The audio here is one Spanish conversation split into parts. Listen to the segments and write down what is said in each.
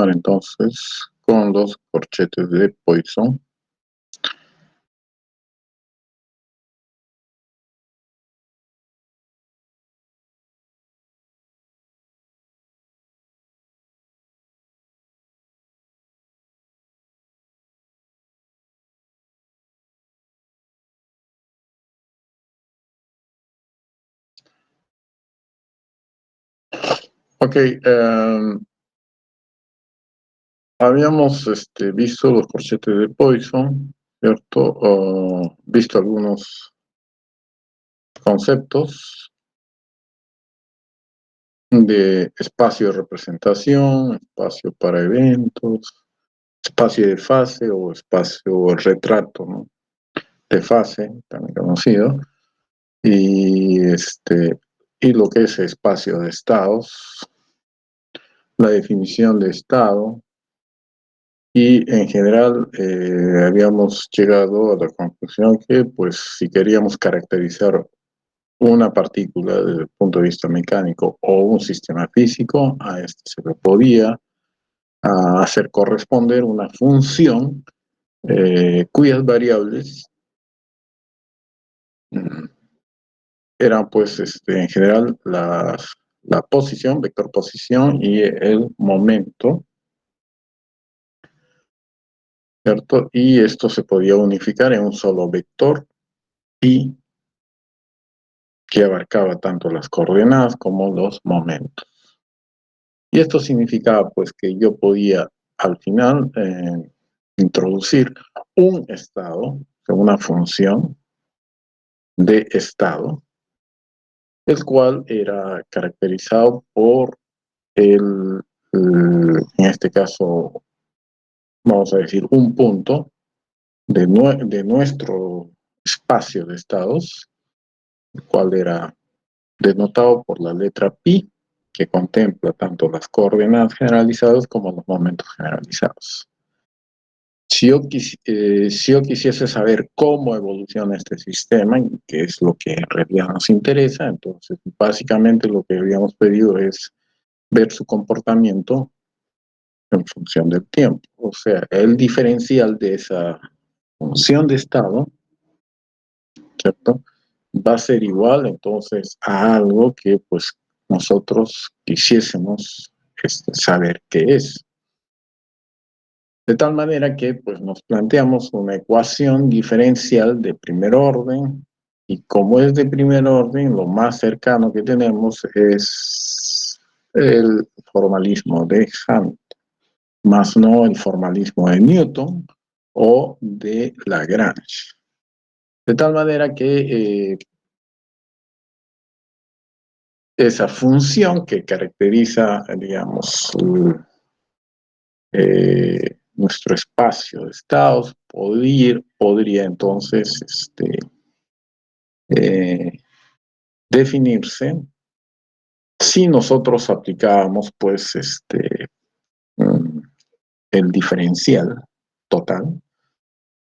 Entonces con los corchetes de Poisson. Ok, habíamos visto los corchetes de Poisson, ¿cierto? Visto algunos conceptos de espacio de representación, espacio para eventos, espacio de fase o espacio retrato, ¿no? De fase, también conocido, y, y lo que es espacio de estados, la definición de estado, y en general habíamos llegado a la conclusión que, pues, si queríamos caracterizar una partícula desde el punto de vista mecánico o un sistema físico, a este se le podía hacer corresponder una función cuyas variables eran, pues, en general la posición, vector posición y el momento, ¿cierto? Y esto se podía unificar en un solo vector y que abarcaba tanto las coordenadas como los momentos. Y esto significaba, pues, que yo podía al final introducir un estado, una función de estado, el cual era caracterizado por en este caso, vamos a decir, un punto de nuestro espacio de estados, el cual era denotado por la letra pi, que contempla tanto las coordenadas generalizadas como los momentos generalizados. Si yo quisiese saber cómo evoluciona este sistema, que es lo que en realidad nos interesa, entonces básicamente lo que habíamos pedido es ver su comportamiento en función del tiempo. O sea, el diferencial de esa función de estado, ¿cierto? Va a ser igual entonces a algo que, pues, nosotros quisiésemos saber qué es. De tal manera que, pues, nos planteamos una ecuación diferencial de primer orden, y como es de primer orden, lo más cercano que tenemos es el formalismo de Hamilton, más no el formalismo de Newton o de Lagrange. De tal manera que esa función que caracteriza, digamos, nuestro espacio de estados podría entonces eh, definirse si nosotros aplicábamos, pues, el diferencial total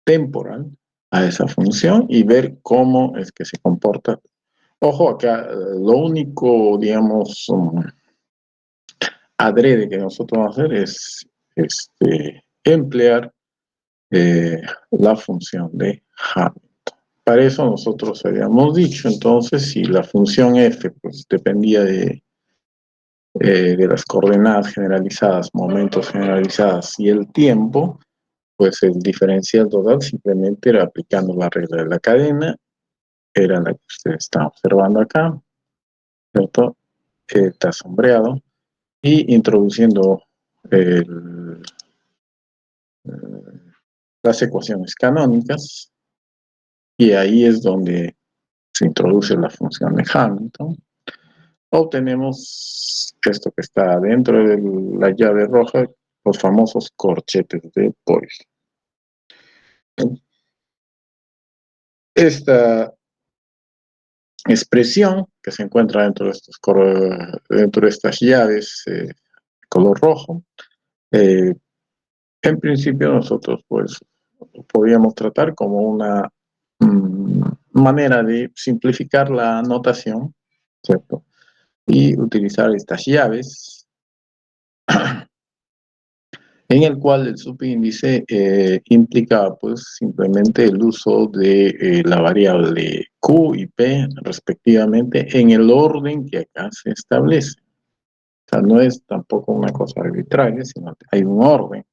temporal a esa función y ver cómo es que se comporta. Ojo, acá lo único, digamos, adrede que nosotros vamos a hacer es emplear la función de Hamilton. Para eso nosotros habíamos dicho, entonces, si la función f, pues, dependía de las coordenadas generalizadas, momentos generalizadas y el tiempo, pues el diferencial total simplemente era aplicando la regla de la cadena, era la que usted está observando acá, ¿cierto? Está sombreado, y introduciendo el, las ecuaciones canónicas, y ahí es donde se introduce la función de Hamilton. Obtenemos esto que está dentro de la llave roja, los famosos corchetes de Poisson. Esta expresión que se encuentra dentro de estas llaves de color rojo, en principio nosotros, pues, podríamos tratar como una manera de simplificar la notación, ¿cierto? Y utilizar estas llaves en el cual el subíndice implicaba pues simplemente el uso de la variable Q y P respectivamente en el orden que acá se establece. O sea, no es tampoco una cosa arbitraria, sino que hay un orden.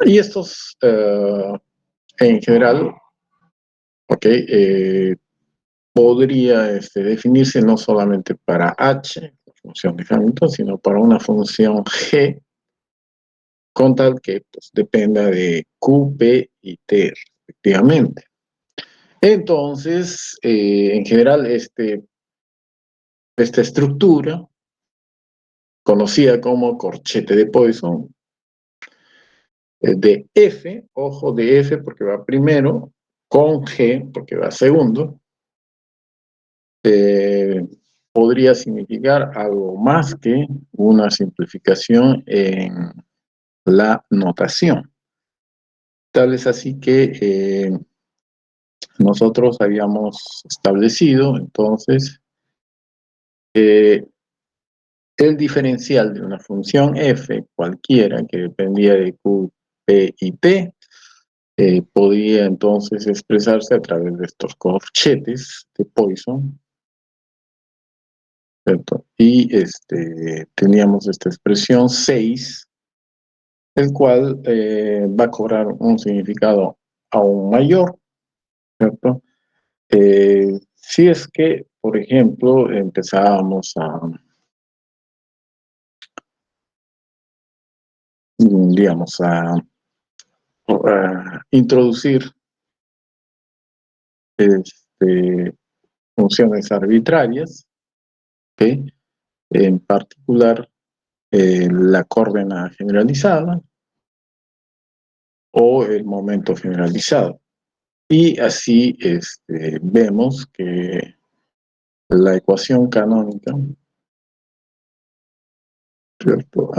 Y estos, en general, podría definirse no solamente para H, función de Hamilton, sino para una función G, con tal que pues, dependa de Q, P y T, respectivamente. Entonces, en general, esta estructura, conocida como corchete de Poisson, de F, ojo de F porque va primero, con G porque va segundo, podría significar algo más que una simplificación en la notación. Tal es así que nosotros habíamos establecido entonces el diferencial de una función f cualquiera que dependía de q, p y t podría entonces expresarse a través de estos corchetes de Poisson, ¿cierto? Y teníamos esta expresión 6, el cual va a cobrar un significado aún mayor, ¿cierto? Si es que, por ejemplo, empezábamos digamos, a introducir funciones arbitrarias, ¿okay? En particular la coordenada generalizada o el momento generalizado. Y así vemos que la ecuación canónica, ¿cierto?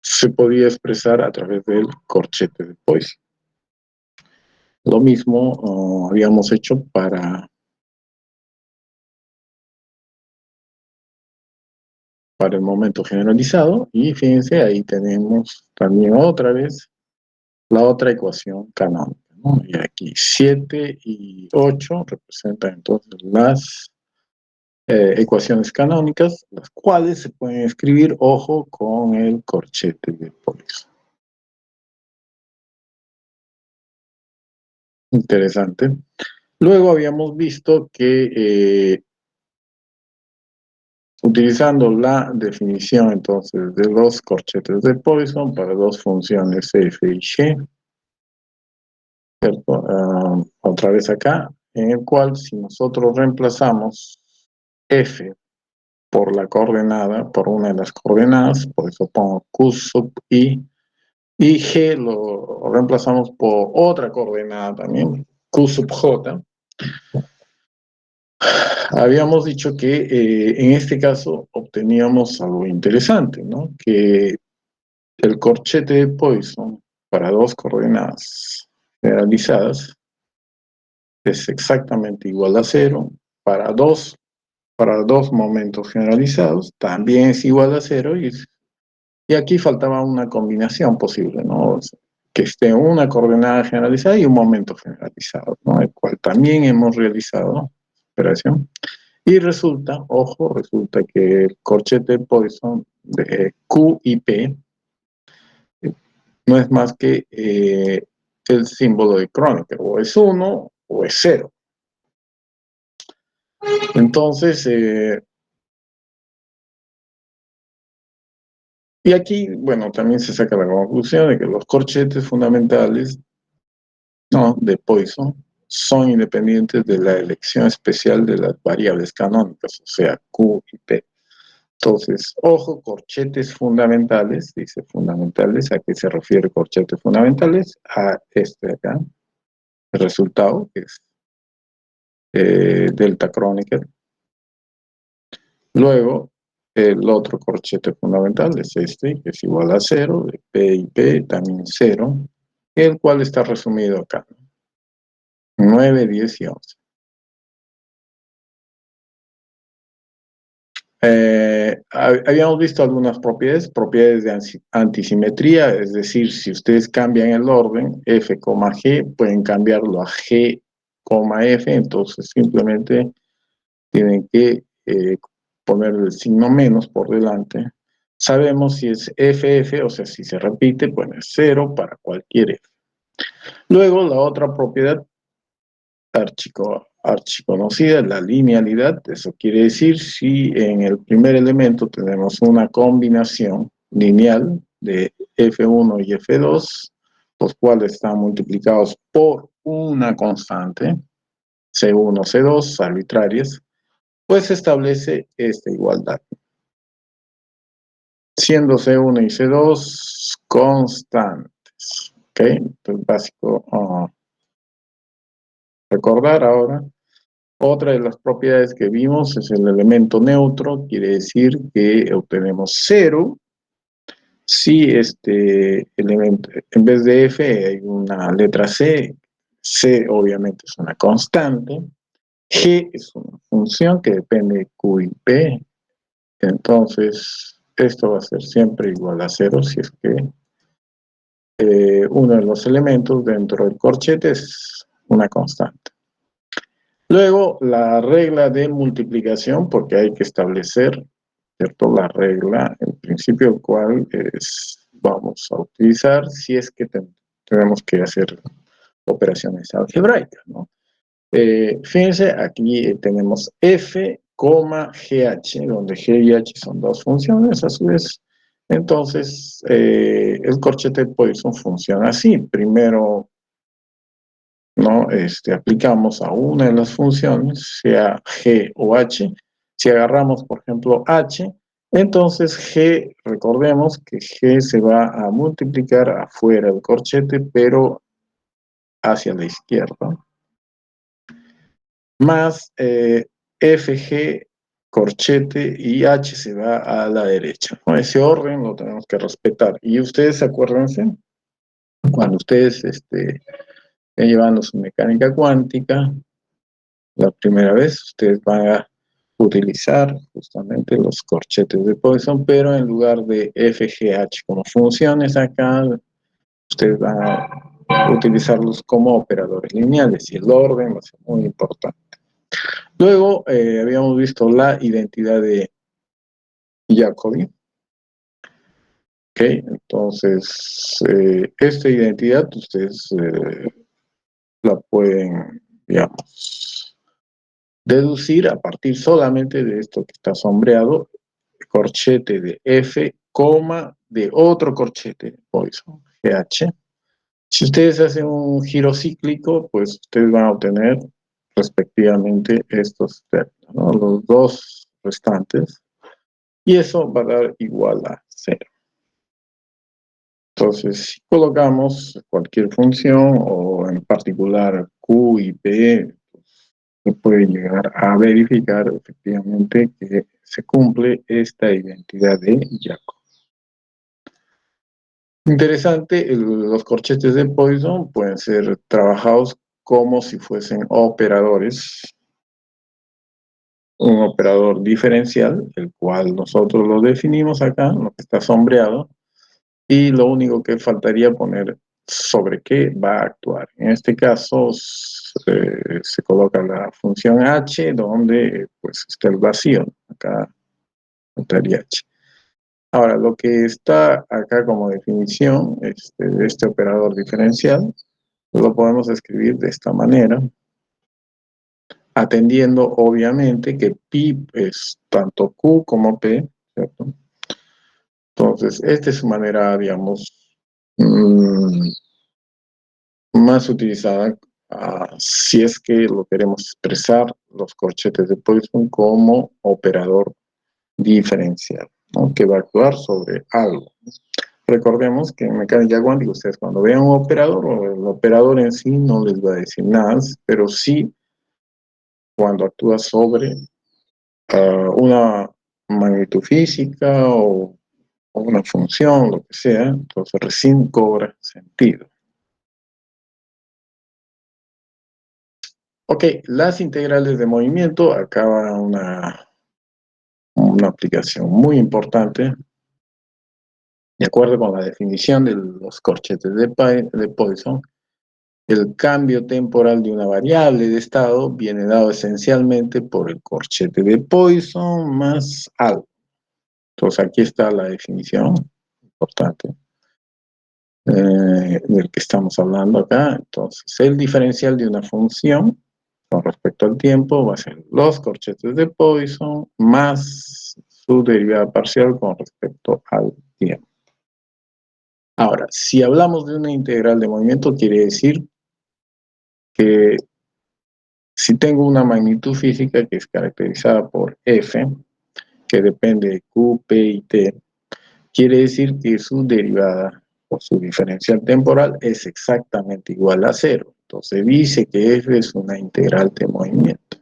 Se podía expresar a través del corchete de Poisson. Lo mismo habíamos hecho para el momento generalizado, y fíjense, ahí tenemos también otra vez la otra ecuación canónica, ¿no? Y aquí 7 y 8 representan entonces las ecuaciones canónicas, las cuales se pueden escribir, ojo, con el corchete de Poisson. Interesante. Luego habíamos visto que utilizando la definición entonces de los corchetes de Poisson para dos funciones f y g, ¿cierto? Otra vez acá, en el cual si nosotros reemplazamos f por la coordenada, por una de las coordenadas, por eso pongo q sub i, y g lo reemplazamos por otra coordenada también, q sub j. Habíamos dicho que en este caso obteníamos algo interesante, ¿no? Que el corchete de Poisson para dos coordenadas generalizadas es exactamente igual a 0. Para dos momentos generalizados también es igual a 0. Y aquí faltaba una combinación posible, ¿no? O sea, que esté una coordenada generalizada y un momento generalizado, ¿no? El cual también hemos realizado operación. Y resulta, ojo, resulta que el corchete de Poisson de Q y P no es más que el símbolo de Kronecker, o es 1 o es 0. Entonces, y aquí, bueno, también se saca la conclusión de que los corchetes fundamentales, ¿no?, de Poisson son independientes de la elección especial de las variables canónicas, o sea, Q y P. Entonces, ojo, corchetes fundamentales, dice fundamentales, ¿a qué se refiere corchetes fundamentales? A este de acá, el resultado, que es delta Kronecker. Luego, el otro corchete fundamental es este, que es igual a 0, de P y P, también 0, el cual está resumido acá, 9, 10 y 11. Habíamos visto algunas propiedades de antisimetría, es decir, si ustedes cambian el orden, f, g, pueden cambiarlo a g, f, entonces simplemente tienen que poner el signo menos por delante. Sabemos si es ff, o sea, si se repite, pues es 0 para cualquier f. Luego, la otra propiedad archiconocida, la linealidad. Eso quiere decir si en el primer elemento tenemos una combinación lineal de F1 y F2, los cuales están multiplicados por una constante, C1, C2, arbitrarias, pues se establece esta igualdad. Siendo C1 y C2 constantes. ¿Ok? Entonces, básico recordar ahora. Otra de las propiedades que vimos es el elemento neutro, quiere decir que obtenemos 0 si este elemento, en vez de f hay una letra c, c obviamente es una constante, g es una función que depende de q y p, entonces esto va a ser siempre igual a 0 si es que uno de los elementos dentro del corchete es una constante. Luego, la regla de multiplicación, porque hay que establecer, ¿cierto? La regla, el principio del cual vamos a utilizar si es que tenemos que hacer operaciones algebraicas, ¿no? Fíjense, aquí tenemos f, gh, donde g y h son dos funciones a su vez. Entonces, el corchete de Poisson funciona así. Primero, ¿no? Aplicamos a una de las funciones, sea g o h. Si agarramos, por ejemplo, h, entonces g, recordemos que g se va a multiplicar afuera del corchete, pero hacia la izquierda, más fg, corchete, y h se va a la derecha, ¿no? Ese orden lo tenemos que respetar. Y ustedes acuérdense, cuando ustedes estén llevando su mecánica cuántica, la primera vez ustedes van a utilizar justamente los corchetes de Poisson, pero en lugar de FGH como funciones acá, ustedes van a utilizarlos como operadores lineales y el orden va a ser muy importante. Luego habíamos visto la identidad de Jacobi. Ok, entonces esta identidad ustedes la pueden, digamos, deducir a partir solamente de esto que está sombreado, corchete de F, de otro corchete, Poisson, GH. Si ustedes hacen un giro cíclico, pues ustedes van a obtener respectivamente estos términos, ¿no? Los dos restantes, y eso va a dar igual a 0. Entonces, si colocamos cualquier función, o en particular Q y P, se puede llegar a verificar efectivamente que se cumple esta identidad de Jacob. Interesante, los corchetes de Poisson pueden ser trabajados como si fuesen operadores. Un operador diferencial, el cual nosotros lo definimos acá, lo que está sombreado, y lo único que faltaría poner sobre qué va a actuar. En este caso se coloca la función h, donde pues está el vacío, acá estaría h. Ahora, lo que está acá como definición de este operador diferencial, lo podemos escribir de esta manera, atendiendo obviamente que pi es tanto q como p, ¿cierto? Entonces, esta es su manera, digamos, más utilizada si es que lo queremos expresar los corchetes de Poisson como operador diferencial, ¿no? Que va a actuar sobre algo. Recordemos que en mecánica cuántica ustedes cuando vean un operador, o el operador en sí no les va a decir nada, pero sí cuando actúa sobre una magnitud física o una función, lo que sea, entonces recién cobra sentido. Ok, las integrales de movimiento, acá va una una aplicación muy importante, de acuerdo con la definición de los corchetes de Poisson. El cambio temporal de una variable de estado viene dado esencialmente por el corchete de Poisson más algo. Entonces aquí está la definición importante del que estamos hablando acá. Entonces el diferencial de una función con respecto al tiempo va a ser los corchetes de Poisson más su derivada parcial con respecto al tiempo. Ahora, si hablamos de una integral de movimiento, quiere decir que si tengo una magnitud física que es caracterizada por F, que depende de Q, P y T, quiere decir que su derivada o su diferencial temporal es exactamente igual a cero. Entonces dice que F es una integral de movimiento.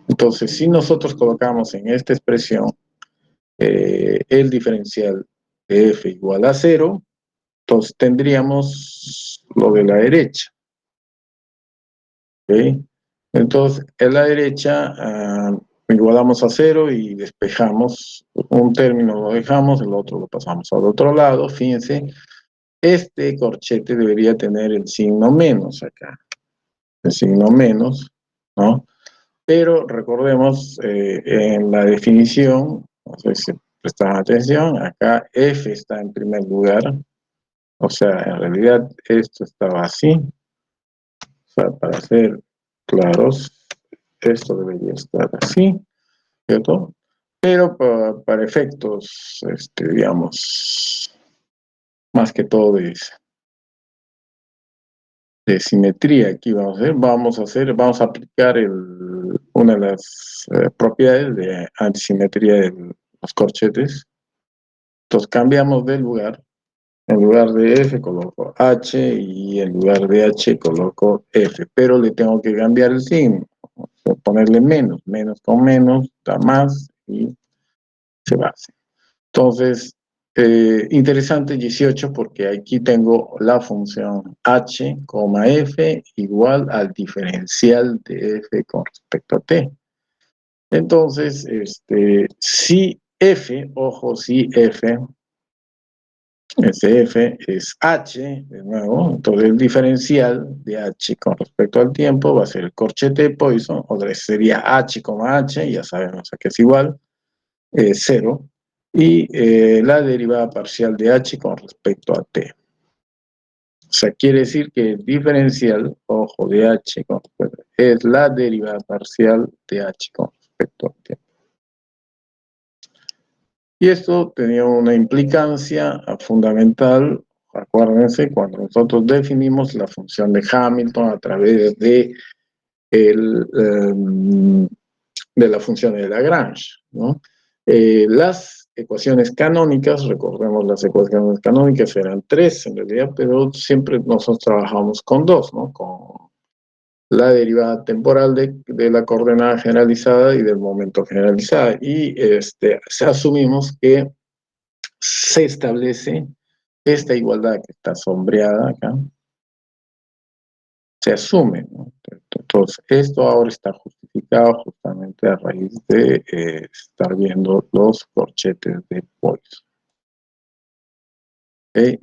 Entonces, si nosotros colocamos en esta expresión el diferencial de F igual a cero, entonces tendríamos lo de la derecha. ¿Okay? Entonces, en la derecha igualamos a cero y despejamos. Un término lo dejamos, el otro lo pasamos al otro lado. Fíjense, este corchete debería tener el signo menos acá. El signo menos, ¿no? Pero recordemos, en la definición, no sé si prestan atención, acá F está en primer lugar. O sea, en realidad esto estaba así. O sea, para ser claros, esto debería estar así, ¿cierto? Pero para efectos, digamos, más que todo de simetría, aquí vamos a aplicar una de las propiedades de antisimetría de los corchetes. Entonces cambiamos de lugar. En lugar de F coloco H y en lugar de H coloco F, pero le tengo que cambiar el signo, o sea, ponerle menos, menos con menos da más y se va así. Entonces, interesante 18 porque aquí tengo la función H, F igual al diferencial de F con respecto a T. Entonces, si F, ojo, si F F es H, de nuevo, entonces el diferencial de H con respecto al tiempo va a ser el corchete de Poisson, o sería H, H, ya sabemos a qué es igual, 0, y la derivada parcial de H con respecto a T. O sea, quiere decir que el diferencial, ojo, de H con respecto, es la derivada parcial de H con respecto al tiempo. Y esto tenía una implicancia fundamental, acuérdense, cuando nosotros definimos la función de Hamilton a través de la función de Lagrange, ¿no? Las ecuaciones canónicas, recordemos las ecuaciones canónicas eran tres en realidad, pero siempre nosotros trabajamos con dos, ¿no? Con la derivada temporal de la coordenada generalizada y del momento generalizada. Y asumimos que se establece esta igualdad que está sombreada acá, se asume, ¿no? Entonces, esto ahora está justificado justamente a raíz de estar viendo los corchetes de Poisson. ¿Okay?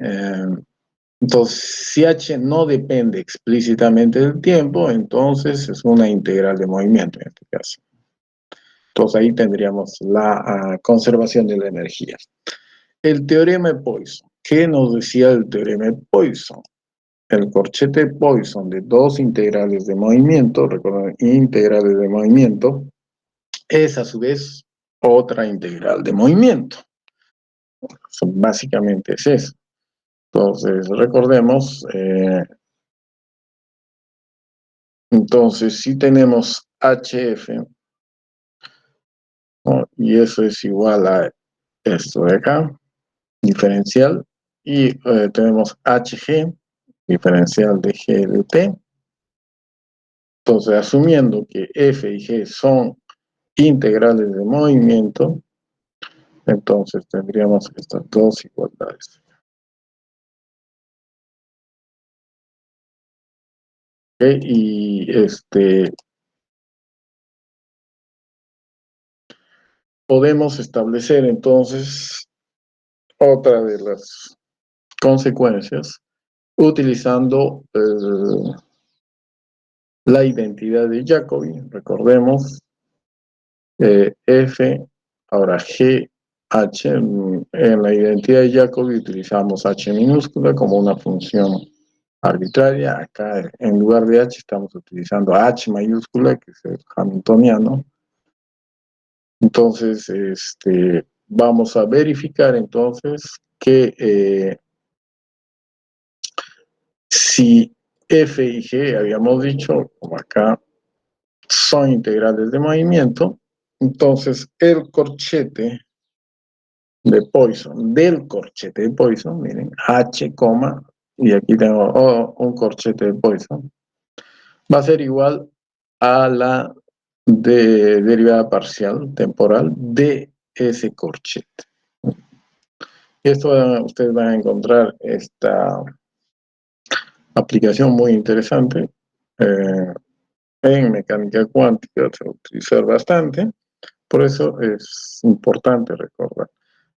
Entonces, si H no depende explícitamente del tiempo, entonces es una integral de movimiento en este caso. Entonces ahí tendríamos la conservación de la energía. El teorema de Poisson. ¿Qué nos decía el teorema de Poisson? El corchete de Poisson de dos integrales de movimiento, recuerden, integrales de movimiento, es a su vez otra integral de movimiento. Básicamente es eso. Entonces, recordemos, entonces si tenemos HF, ¿no? Y eso es igual a esto de acá, diferencial, y tenemos HG, diferencial de G de T. Entonces, asumiendo que F y G son integrales de movimiento, entonces tendríamos estas dos igualdades. ¿Okay? Y podemos establecer entonces otra de las consecuencias utilizando la identidad de Jacobi. Recordemos F, ahora G, H. En la identidad de Jacobi utilizamos H minúscula como una función arbitraria. Acá en lugar de H estamos utilizando H mayúscula, que es el hamiltoniano. Entonces, vamos a verificar entonces que si F y G, habíamos dicho, como acá, son integrales de movimiento, entonces el corchete de Poisson, del corchete de Poisson, miren, H, y aquí tengo un corchete de Poisson, va a ser igual a la derivada parcial temporal de ese corchete. Esto ustedes van a encontrar esta aplicación muy interesante. En mecánica cuántica se va a utilizar bastante, por eso es importante recordar.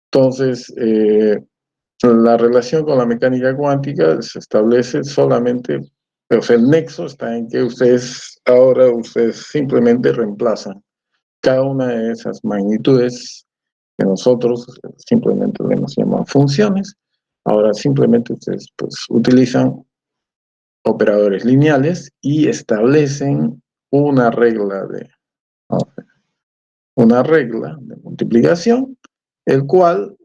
Entonces, la relación con la mecánica cuántica se establece solamente, o sea, el nexo está en que ustedes simplemente reemplazan cada una de esas magnitudes que nosotros simplemente le hemos llamado funciones. Ahora simplemente ustedes pues utilizan operadores lineales y establecen una regla de multiplicación, el cual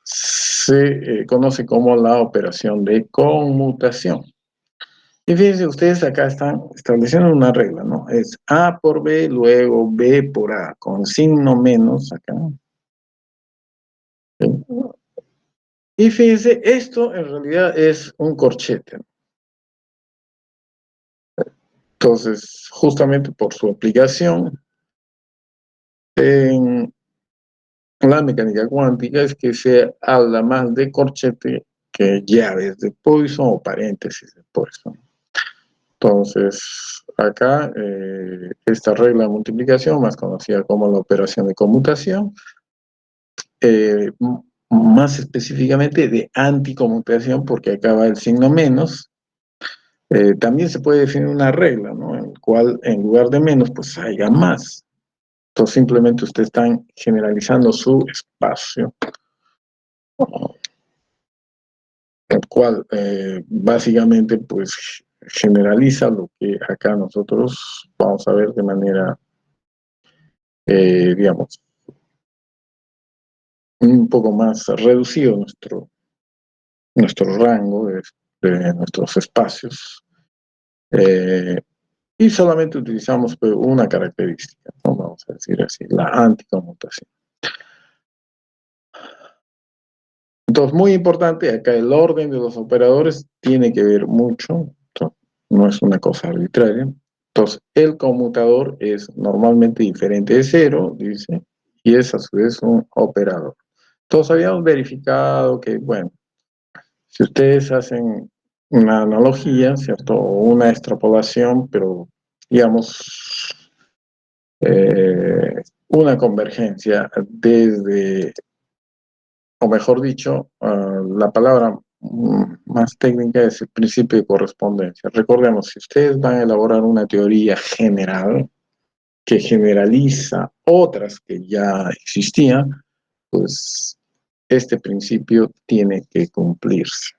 se conoce como la operación de conmutación. Y fíjense, ustedes acá están estableciendo una regla, ¿no? Es A por B, luego B por A, con signo menos acá. Y fíjense, esto en realidad es un corchete. Entonces, justamente por su aplicación en la mecánica cuántica es que se habla más de corchete que llaves de Poisson o paréntesis de Poisson. Entonces, acá, esta regla de multiplicación, más conocida como la operación de conmutación, más específicamente de anticonmutación, porque acá va el signo menos, también se puede definir una regla, ¿no? En la cual en lugar de menos, pues haya más. Entonces simplemente ustedes están generalizando su espacio, el cual básicamente pues generaliza lo que acá nosotros vamos a ver de manera, digamos, un poco más reducido nuestro rango de nuestros espacios. Y solamente utilizamos pues, una característica, ¿no? Vamos a decir así, la anticonmutación. Entonces, muy importante, acá el orden de los operadores tiene que ver mucho, no es una cosa arbitraria. Entonces, el conmutador es normalmente diferente de cero, dice, y es a su vez un operador. Entonces, habíamos verificado que, bueno, si ustedes hacen una analogía, ¿cierto? O una extrapolación, pero digamos, una convergencia desde, o mejor dicho, la palabra más técnica es el principio de correspondencia. Recordemos, si ustedes van a elaborar una teoría general que generaliza otras que ya existían, pues este principio tiene que cumplirse.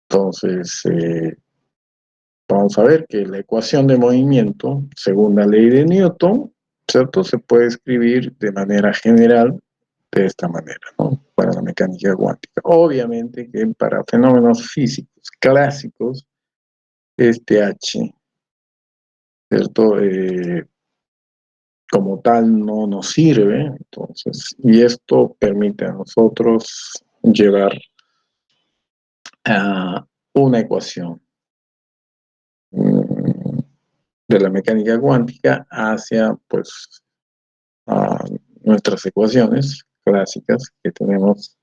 Entonces, vamos a ver que la ecuación de movimiento, según la ley de Newton, ¿cierto? Se puede escribir de manera general de esta manera, ¿no? Para la mecánica cuántica. Obviamente que para fenómenos físicos clásicos, este H, ¿cierto? Como tal no nos sirve, entonces, y esto permite a nosotros llevar a una ecuación de la mecánica cuántica hacia, pues, nuestras ecuaciones clásicas que tenemos,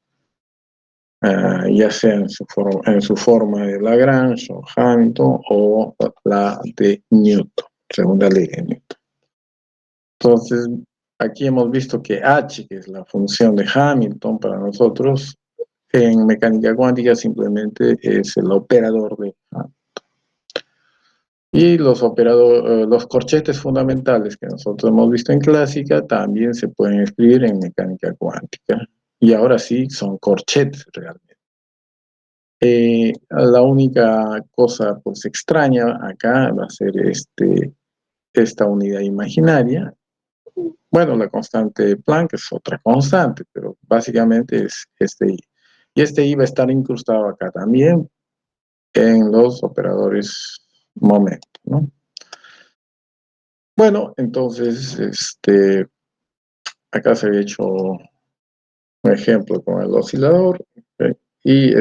ya sea en su forma de Lagrange o Hamilton o la de Newton, segunda ley de Newton. Entonces, aquí hemos visto que h, que es la función de Hamilton para nosotros, en mecánica cuántica simplemente es el operador de Hamilton. Y los corchetes fundamentales que nosotros hemos visto en clásica también se pueden escribir en mecánica cuántica. Y ahora sí, son corchetes realmente. La única cosa pues extraña acá va a ser esta unidad imaginaria. Bueno, la constante de Planck es otra constante, pero básicamente es este I. Y este I va a estar incrustado acá también en los operadores momento, ¿no? Bueno, entonces, acá se había hecho un ejemplo con el oscilador, ¿ok? Y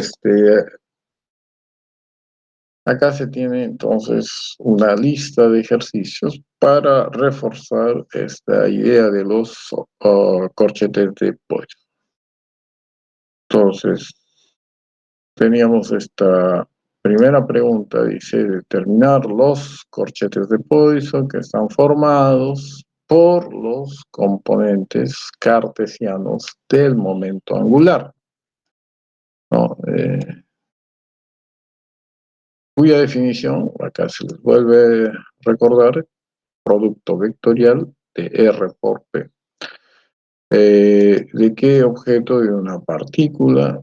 acá se tiene entonces una lista de ejercicios para reforzar esta idea de los corchetes de Poisson. Entonces, teníamos esta primera pregunta, dice determinar los corchetes de Poisson que están formados por los componentes cartesianos del momento angular, ¿no? Cuya definición, acá se les vuelve a recordar, producto vectorial de R por P. ¿De qué objeto? De una partícula,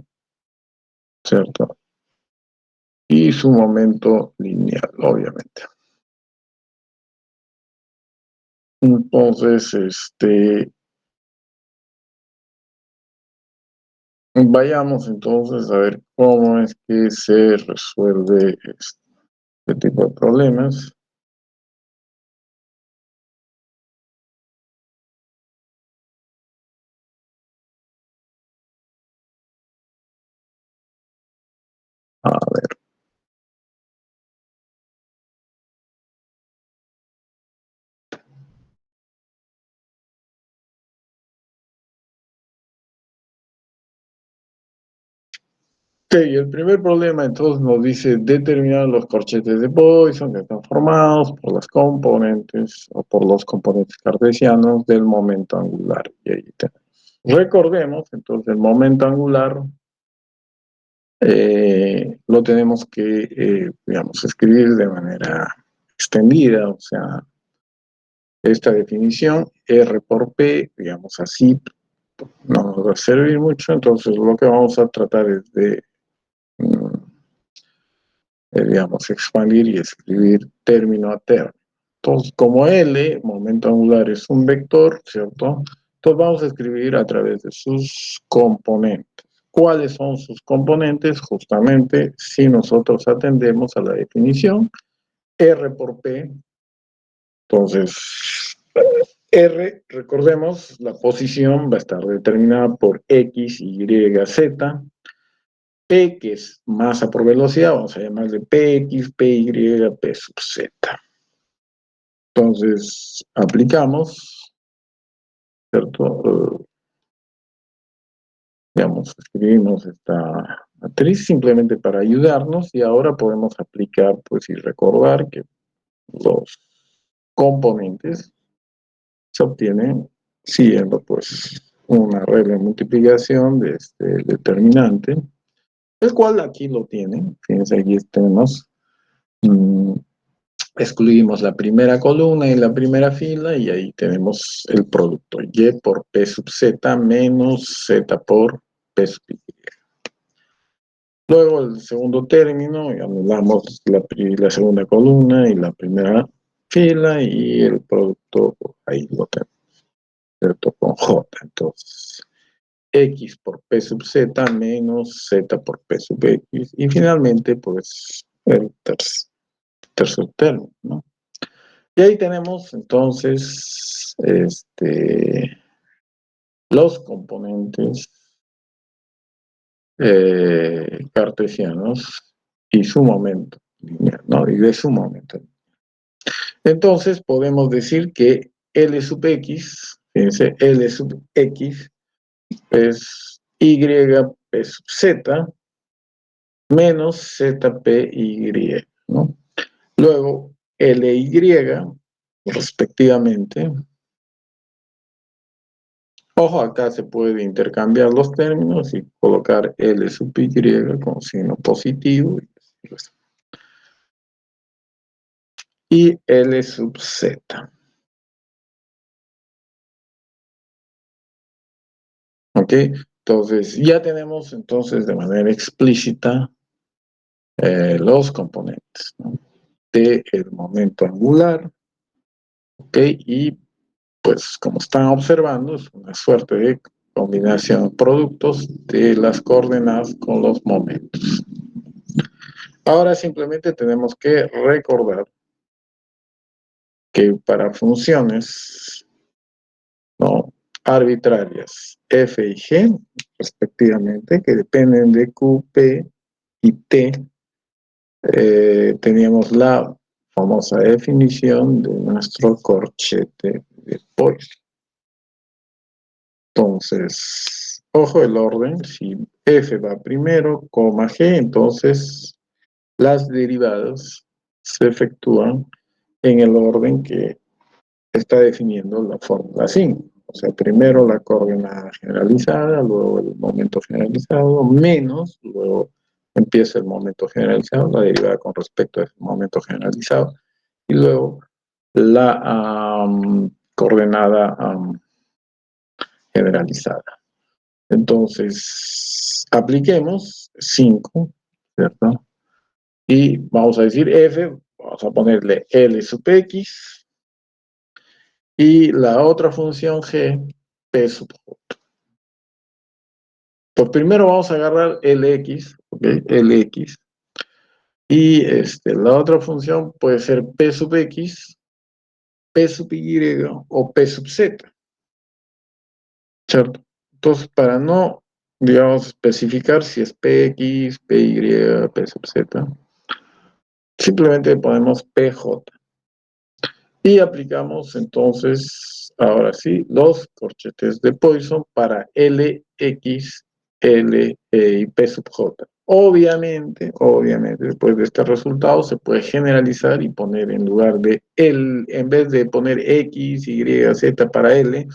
¿cierto? Y su momento lineal, obviamente. Entonces, vayamos entonces a ver cómo es que se resuelve este tipo de problemas. A ver, ok, el primer problema entonces nos dice determinar los corchetes de Poisson que están formados por las componentes o por los componentes cartesianos del momento angular. Y ahí tenemos. Recordemos entonces el momento angular lo tenemos que, digamos, escribir de manera extendida, o sea, esta definición, R por P, digamos así, no nos va a servir mucho, entonces lo que vamos a tratar es de, digamos, expandir y escribir término a término. Entonces, como L, momento angular, es un vector, ¿cierto? Entonces vamos a escribir a través de sus componentes. ¿Cuáles son sus componentes? Justamente, si nosotros atendemos a la definición, R por P, entonces, R, recordemos, la posición va a estar determinada por X, Y, Z. P, que es masa por velocidad, vamos a llamarle PX, PY, P sub Z. Entonces, aplicamos, ¿cierto? Digamos, escribimos esta matriz simplemente para ayudarnos y ahora podemos aplicar, pues, y recordar que los componentes se obtienen siguiendo, pues, una regla de multiplicación de este determinante, el cual aquí lo tienen. Fíjense, aquí tenemos, excluimos la primera columna y la primera fila y ahí tenemos el producto, y por p sub z menos z por p sub y. Luego el segundo término, y anulamos la segunda columna y la primera fila y el producto ahí lo tenemos, ¿cierto? Con j. Entonces, x por p sub z menos z por p sub x. Y finalmente, pues, el tercer término, ¿no? Y ahí tenemos, entonces, los componentes cartesianos y su momento lineal, ¿no? Y de su momento. Entonces, podemos decir que L sub x, fíjense, L sub x es y p sub z menos zpy, ¿no? Luego, ly, respectivamente, Ojo, acá se puede intercambiar los términos y colocar L sub Y con signo positivo y L sub Z. ¿Ok? Entonces, ya tenemos entonces de manera explícita los componentes, ¿no? Del momento angular, ¿ok? Y pues como están observando, es una suerte de combinación de productos de las coordenadas con los momentos. Ahora simplemente tenemos que recordar que para funciones, ¿no?, arbitrarias f y g, respectivamente, que dependen de q, p y t, teníamos la famosa definición de nuestro corchete de Poisson. Entonces, ojo el orden, si f va primero, coma g, entonces las derivadas se efectúan en el orden que está definiendo la fórmula 5. O sea, primero la coordenada generalizada, luego el momento generalizado, menos, luego empieza el momento generalizado, la derivada con respecto a ese momento generalizado, y luego la coordenada generalizada. Entonces, apliquemos 5, ¿cierto? Y vamos a decir f, vamos a ponerle L sub x, y la otra función g, p sub j. Pues primero vamos a agarrar Lx, ¿ok? Lx. Y la otra función puede ser p sub x, p sub y o p sub z, ¿cierto? Entonces, para no, digamos, especificar si es px, py, p sub z, simplemente ponemos pj. Y aplicamos entonces, ahora sí, los corchetes de Poisson para Lx, L y P sub J. Obviamente, después de este resultado se puede generalizar y poner en lugar de L, en vez de poner X, Y, Z para L,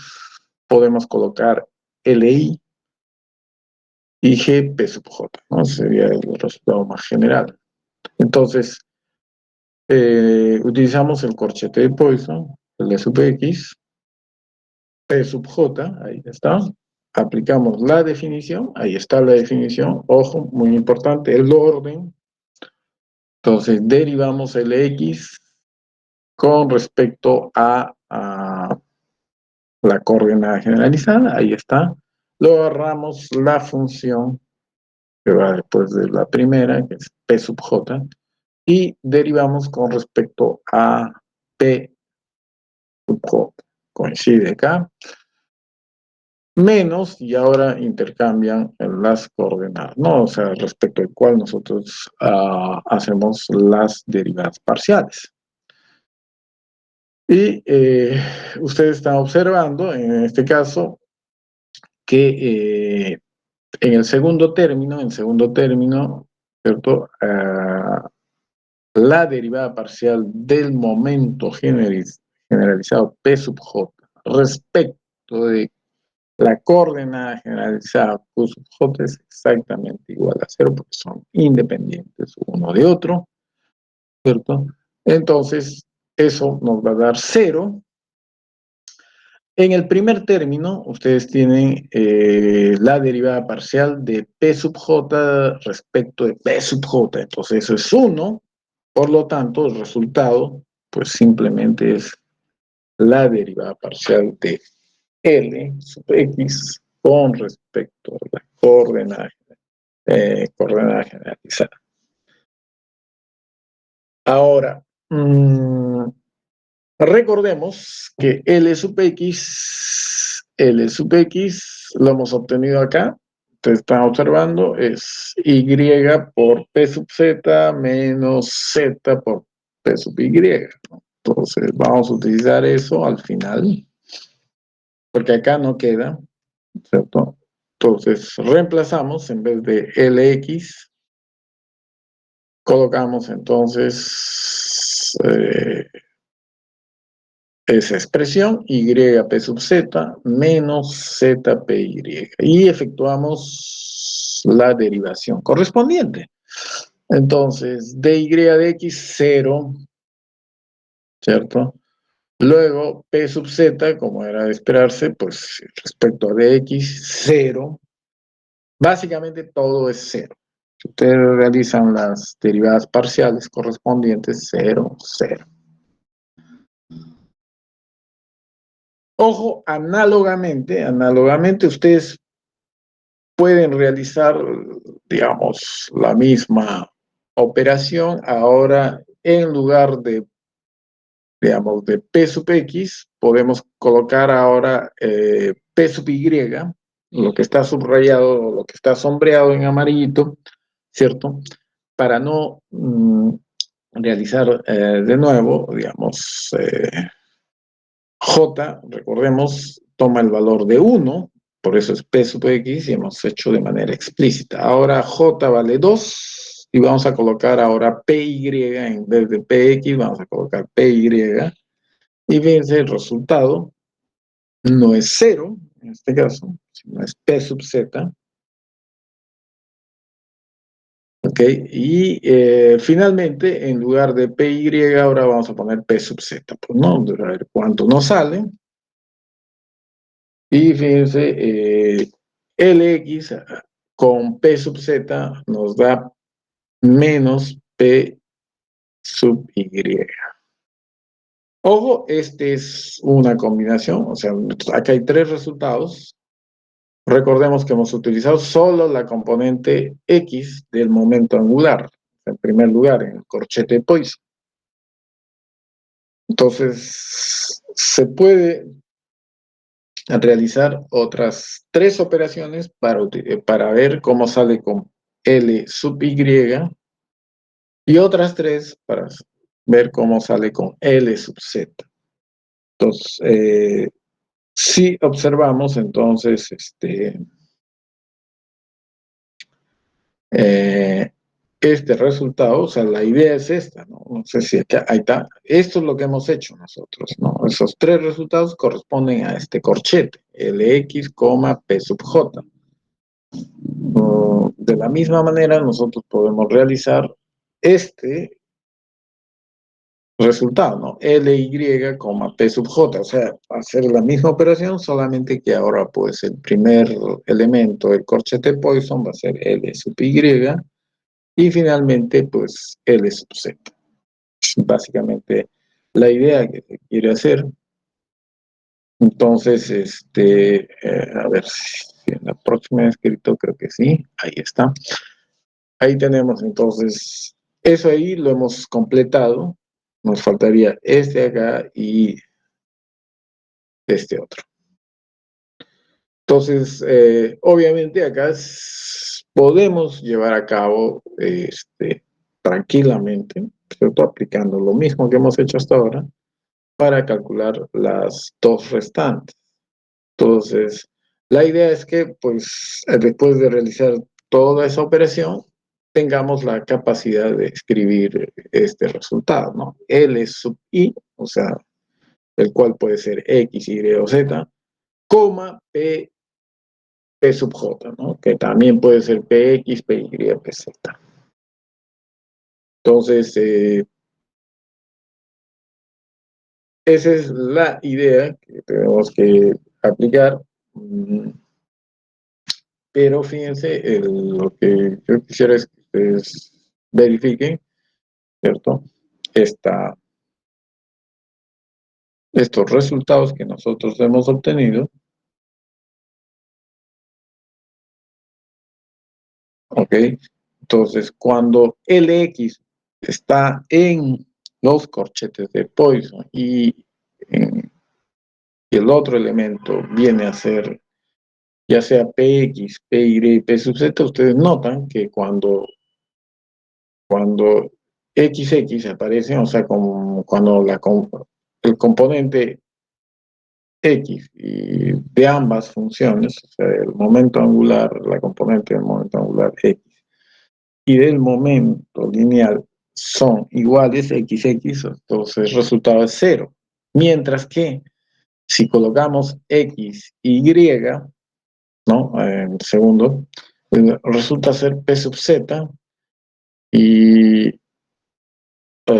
podemos colocar Li y G, P sub J, ¿no? Sería el resultado más general. Entonces, utilizamos el corchete de Poisson, el de sub X, P sub J, ahí está. Aplicamos la definición, ahí está la definición. Ojo, muy importante, el orden. Entonces, derivamos el X con respecto a la coordenada generalizada, ahí está. Luego agarramos la función que va después de la primera, que es P sub J, y derivamos con respecto a P sub J. Coincide acá. Menos, y ahora intercambian las coordenadas, ¿no? O sea, respecto al cual nosotros hacemos las derivadas parciales. Y ustedes están observando, en este caso, que en el segundo término, ¿cierto? La derivada parcial del momento generalizado P sub J respecto de la coordenada generalizada Q sub J es exactamente igual a 0 porque son independientes uno de otro, ¿cierto? Entonces, eso nos va a dar 0. En el primer término, ustedes tienen la derivada parcial de P sub J respecto de P sub J. Entonces, eso es 1. Por lo tanto, el resultado, pues simplemente es la derivada parcial de L sub X con respecto a la coordenada generalizada. Ahora, recordemos que L sub X lo hemos obtenido acá. Ustedes están observando, es Y por P sub Z menos Z por P sub Y, ¿no? Entonces vamos a utilizar eso al final, porque acá no queda, ¿cierto? Entonces reemplazamos en vez de Lx, colocamos entonces esa expresión, YP sub Z menos ZPY. Y efectuamos la derivación correspondiente. Entonces, dy de x, 0, ¿cierto? Luego, P sub Z, como era de esperarse, pues respecto a dx, 0. Básicamente todo es 0. Si ustedes realizan las derivadas parciales correspondientes, 0, 0. Ojo, análogamente ustedes pueden realizar, digamos, la misma operación. Ahora, en lugar de, digamos, de P sub X, podemos colocar ahora P sub Y, lo que está subrayado, lo que está sombreado en amarillito, ¿cierto? Para no realizar de nuevo, digamos, J, recordemos, toma el valor de 1, por eso es P sub X y hemos hecho de manera explícita. Ahora J vale 2 y vamos a colocar ahora PY en vez de PX, vamos a colocar PY y fíjense el resultado no es 0 en este caso, sino es P sub Z. Ok, y finalmente en lugar de PY ahora vamos a poner P sub Z, pues no, a ver cuánto nos sale. Y fíjense, Lx con P sub Z nos da menos P sub Y. Ojo, este es una combinación, o sea, acá hay tres resultados. Recordemos que hemos utilizado solo la componente X del momento angular, en primer lugar, en el corchete de Poisson. Entonces, se puede realizar otras tres operaciones para ver cómo sale con L sub Y y otras tres para ver cómo sale con L sub Z. Entonces, si observamos entonces este resultado, o sea, la idea es esta, ¿no? No sé si acá, ahí está. Esto es lo que hemos hecho nosotros, ¿no? Esos tres resultados corresponden a este corchete, Lx, P sub J. De la misma manera, nosotros podemos realizar este resultado, ¿no? Ly, P sub J, o sea, hacer la misma operación, solamente que ahora, pues, el primer elemento del corchete Poisson va a ser L sub Y, y finalmente, pues, L sub Z. Básicamente, la idea que se quiere hacer. Entonces, a ver si en la próxima he escrito, creo que sí, ahí está. Ahí tenemos entonces, eso ahí lo hemos completado. Nos faltaría este acá y este otro. Entonces, obviamente acá podemos llevar a cabo tranquilamente, ¿cierto? Aplicando lo mismo que hemos hecho hasta ahora para calcular las dos restantes. Entonces, la idea es que, pues, después de realizar toda esa operación, tengamos la capacidad de escribir este resultado, ¿no? L sub I, o sea, el cual puede ser X, Y o Z, coma P sub J, ¿no? Que también puede ser PX, PY, PZ. Entonces, esa es la idea que tenemos que aplicar. Pero fíjense, lo que yo quisiera es que ustedes verifiquen, ¿cierto? Estos resultados que nosotros hemos obtenido, ¿ok? Entonces, cuando Lx está en los corchetes de Poisson y el otro elemento viene a ser ya sea Px, Py y P sub z, ustedes notan que cuando XX aparece, o sea, cuando el componente X y de ambas funciones, o sea, el momento angular, la componente del momento angular X y del momento lineal son iguales XX, entonces el resultado es 0. Mientras que si colocamos X, Y, ¿no? En el segundo, resulta ser P sub Z y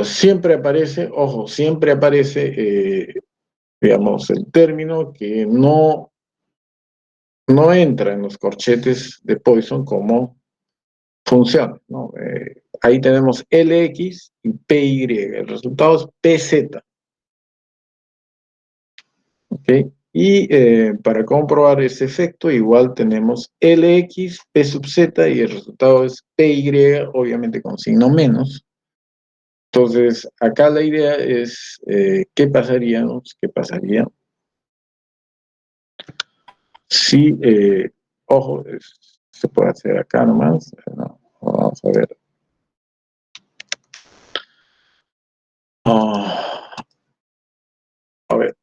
siempre aparece, ojo, siempre aparece, digamos, el término que no entra en los corchetes de Poisson como función, ¿no? Ahí tenemos Lx y Py, el resultado es Pz, ¿ok? Y para comprobar ese efecto, igual tenemos Lx, P sub z y el resultado es Py, obviamente con signo menos. Entonces, acá la idea es, ¿qué pasaría, no? ¿Qué pasaría si, ojo, se puede hacer acá nomás? No, vamos a ver. A ver,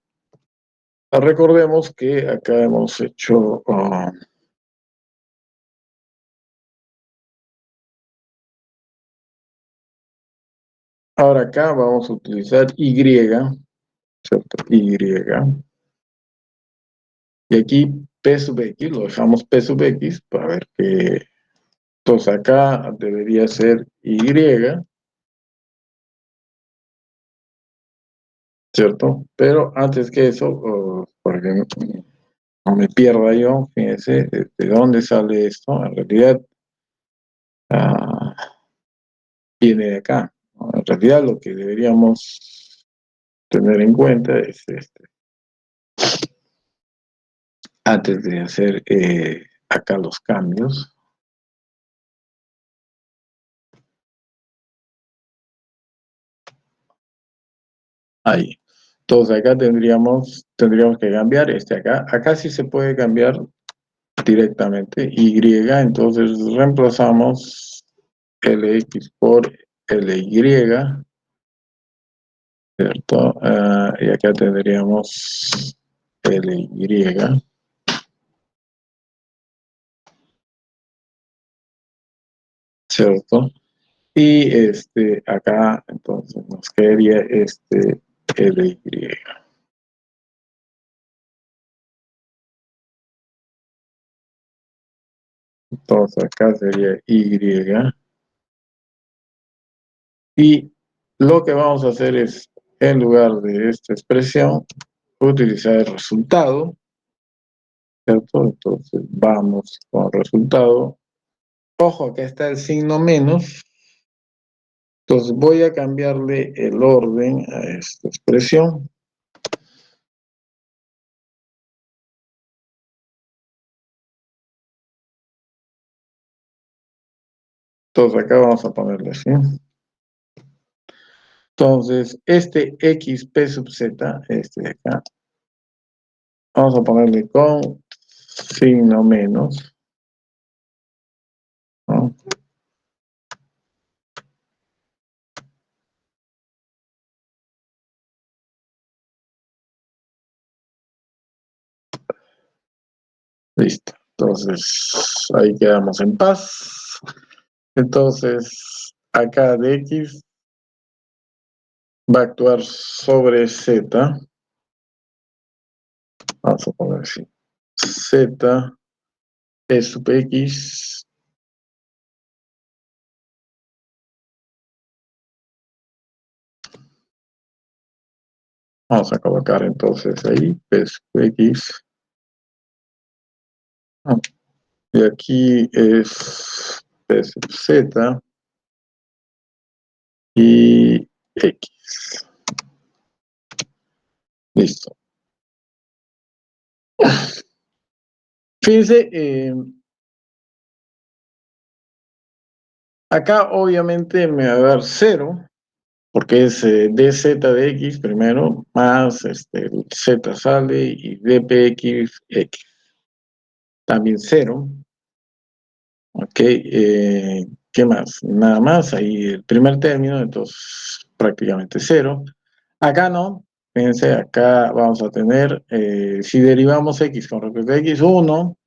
recordemos que acá hemos hecho... ahora acá vamos a utilizar Y, ¿cierto? Y. Y aquí P sub X, lo dejamos P sub X para ver que... Entonces acá debería ser Y, ¿cierto? Pero antes que eso, para que no me pierda yo, fíjense, ¿de dónde sale esto? En realidad ah, viene de acá, ¿no? En realidad lo que deberíamos tener en cuenta es este. Antes de hacer acá los cambios, ahí. Entonces acá tendríamos que cambiar este acá. Acá sí se puede cambiar directamente Y, entonces reemplazamos LX por LY, ¿cierto? Y acá tendríamos LY, ¿cierto? Y acá entonces nos quedaría este LY. Entonces acá sería Y. Y lo que vamos a hacer es, en lugar de esta expresión, utilizar el resultado, ¿cierto? Entonces vamos con el resultado. Ojo, acá está el signo menos. Entonces voy a cambiarle el orden a esta expresión. Entonces acá vamos a ponerle así. Entonces, este xp sub z, este de acá, vamos a ponerle con signo menos, ¿no? Listo. Entonces, ahí quedamos en paz. Entonces, acá de x va a actuar sobre z. Vamos a poner así. Z p sub x. Vamos a colocar entonces ahí p sub x. Y aquí es p sub z y x. Listo. Fíjense, acá obviamente me va a dar 0, porque es dz de x primero, más el z sale y dpx, x. También 0. Ok, ¿qué más? Nada más, ahí el primer término, entonces prácticamente 0. Acá no, fíjense, acá vamos a tener, si derivamos x con respecto a x, 1,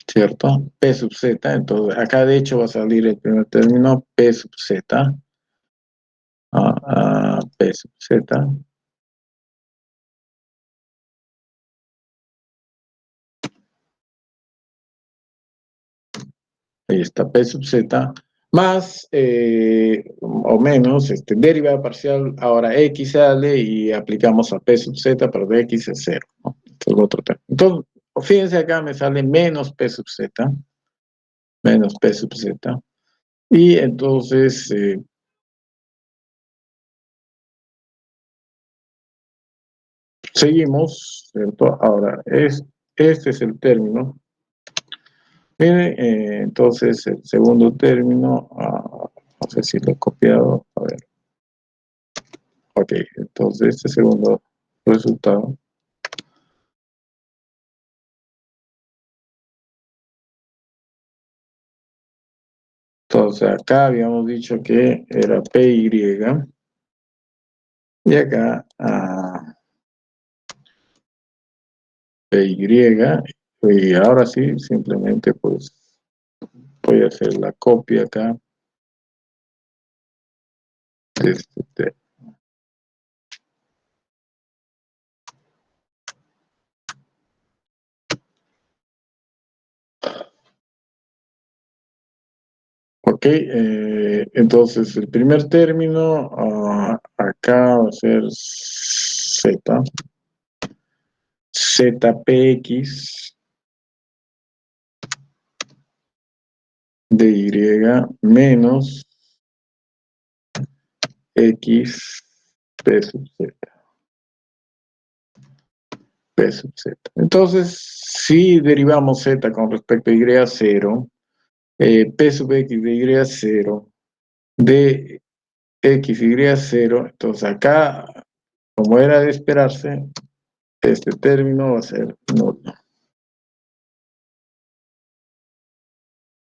¿cierto? P sub z, entonces acá de hecho va a salir el primer término P sub z, P sub z, ahí está P sub Z, más o menos derivada parcial, ahora X sale y aplicamos a P sub Z, pero de X es 0, ¿no? Este es el otro tema. Entonces, fíjense acá me sale menos P sub Z, menos P sub Z, y entonces seguimos, ¿cierto? Ahora, este es el término. Miren, entonces el segundo término, no sé si lo he copiado, a ver. Ok, entonces este segundo resultado. Entonces acá habíamos dicho que era PY y acá PY, y ahora sí, simplemente pues voy a hacer la copia acá de este término. Ok, entonces el primer término acá va a ser Z, ZPX de Y menos X P sub Z, P sub Z. Entonces, si derivamos Z con respecto a Y a 0, P sub X de Y a 0, de X Y a 0, entonces acá, como era de esperarse, este término va a ser nulo.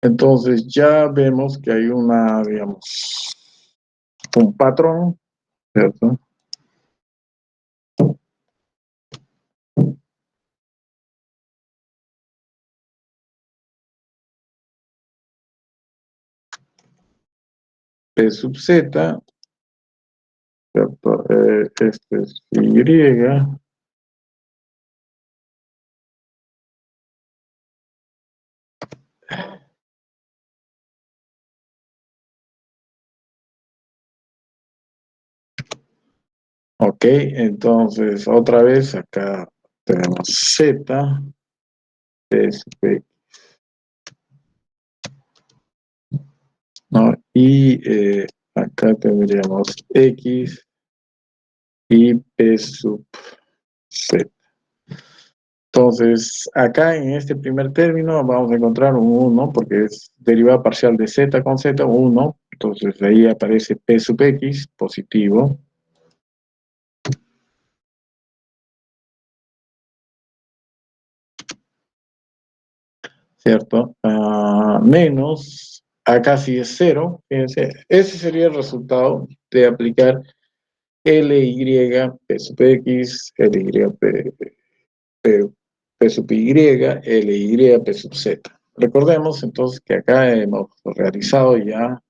Entonces ya vemos que hay digamos, un patrón, ¿cierto? P sub Z, ¿cierto? Este es Y, ok, entonces otra vez acá tenemos Z, P sub X, ¿no? Y acá tendríamos X y P sub Z. Entonces, acá en este primer término vamos a encontrar un 1, porque es derivada parcial de Z con Z, 1. Entonces, ahí aparece P sub X, positivo. ¿Cierto? Menos, acá sí es 0. Fíjense, ese sería el resultado de aplicar LY, P sub X, LY, P sub Y, LY, P sub Z. Recordemos entonces que acá hemos realizado ya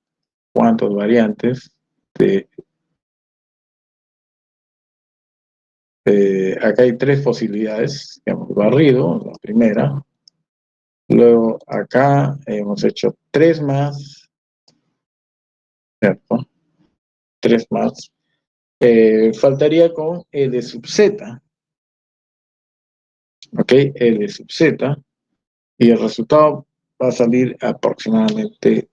cuántas variantes de, acá hay tres posibilidades que hemos barrido, la primera, luego acá hemos hecho tres más, ¿cierto? Tres más. Faltaría con L sub Z, ¿ok? L sub Z, y el resultado va a salir aproximadamente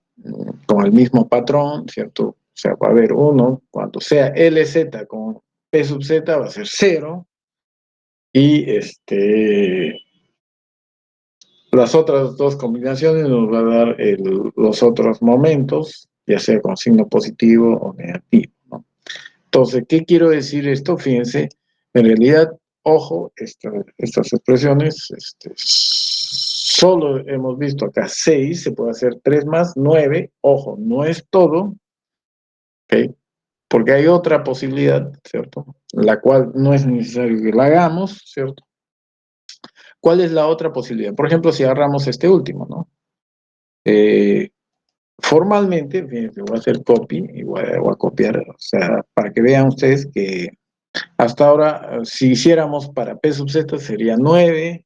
con el mismo patrón, ¿cierto? O sea, va a haber uno, cuando sea LZ con P sub Z va a ser 0, y las otras dos combinaciones nos va a dar los otros momentos, ya sea con signo positivo o negativo, ¿no? Entonces, ¿qué quiero decir esto? Fíjense, en realidad, ojo, estas expresiones, solo hemos visto acá 6, se puede hacer 3 más, 9, ojo, no es todo, ¿ok? Porque hay otra posibilidad, ¿cierto? La cual no es necesario que la hagamos, ¿cierto? ¿Cuál es la otra posibilidad? Por ejemplo, si agarramos este último, ¿no? Eh, Formalmente, fíjense, voy a hacer copy y voy a copiar, o sea, para que vean ustedes que hasta ahora, si hiciéramos para P sub Z, sería 9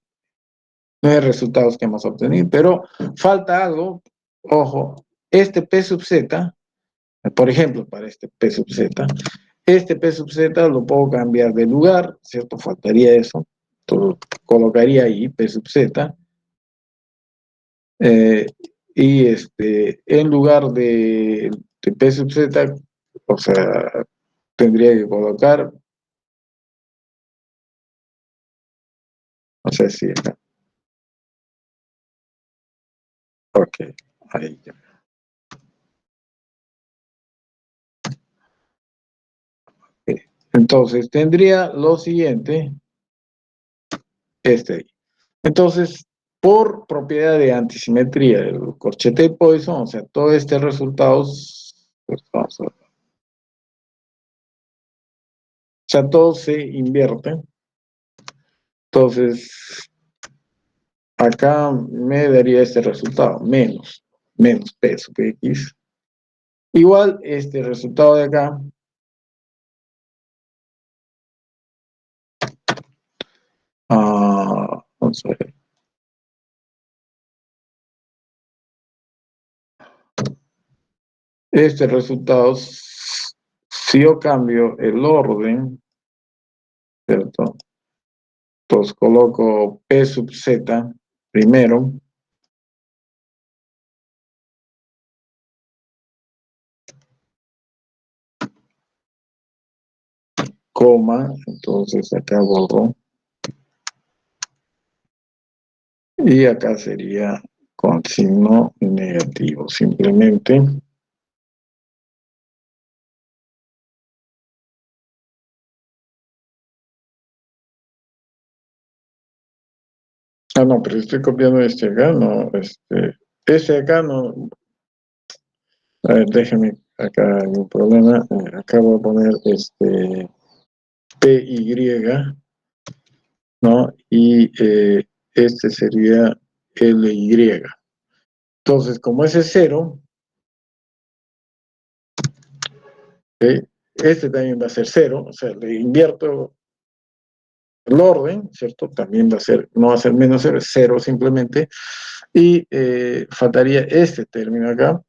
resultados que hemos obtenido, pero falta algo ojo, este P sub Z, por ejemplo, para este P sub Z lo puedo cambiar de lugar, ¿cierto? Faltaría eso. Entonces, colocaría ahí P sub Z. eh, y en lugar de P sub Z, o sea, tendría que colocar, no sé si acá. Ok, ahí ya. Ok. Entonces, tendría lo siguiente, ahí. Entonces, por propiedad de antisimetría del corchete de Poisson, o sea, todo este resultado, pues, o sea, todo se invierte. Entonces, acá me daría este resultado, menos P sub X. Igual, este resultado de acá, vamos a ver, este resultado, si yo cambio el orden, ¿cierto? Entonces coloco P sub Z primero, coma, entonces acá borro, y acá sería con signo negativo, simplemente. Ah, no, pero estoy copiando este acá, no, este acá no, a ver, déjeme, acá hay un problema, acá voy a poner PY, ¿no? Y este sería LY. Entonces, como ese es cero, este también va a ser cero, o sea, le invierto el orden, ¿cierto? También va a ser, no va a ser menos cero, es cero simplemente, y faltaría este término acá,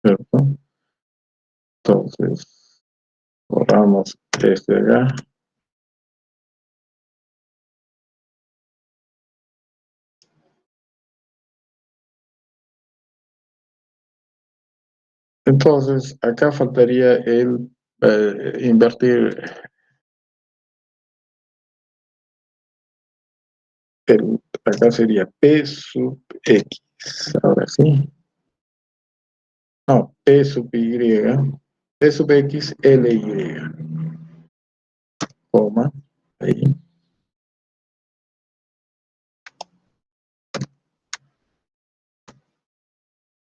¿cierto? Entonces, borramos este de acá. Entonces, acá faltaría el invertir, acá sería P sub X, ahora sí. No, P sub Y, P sub X, LY, coma, ahí.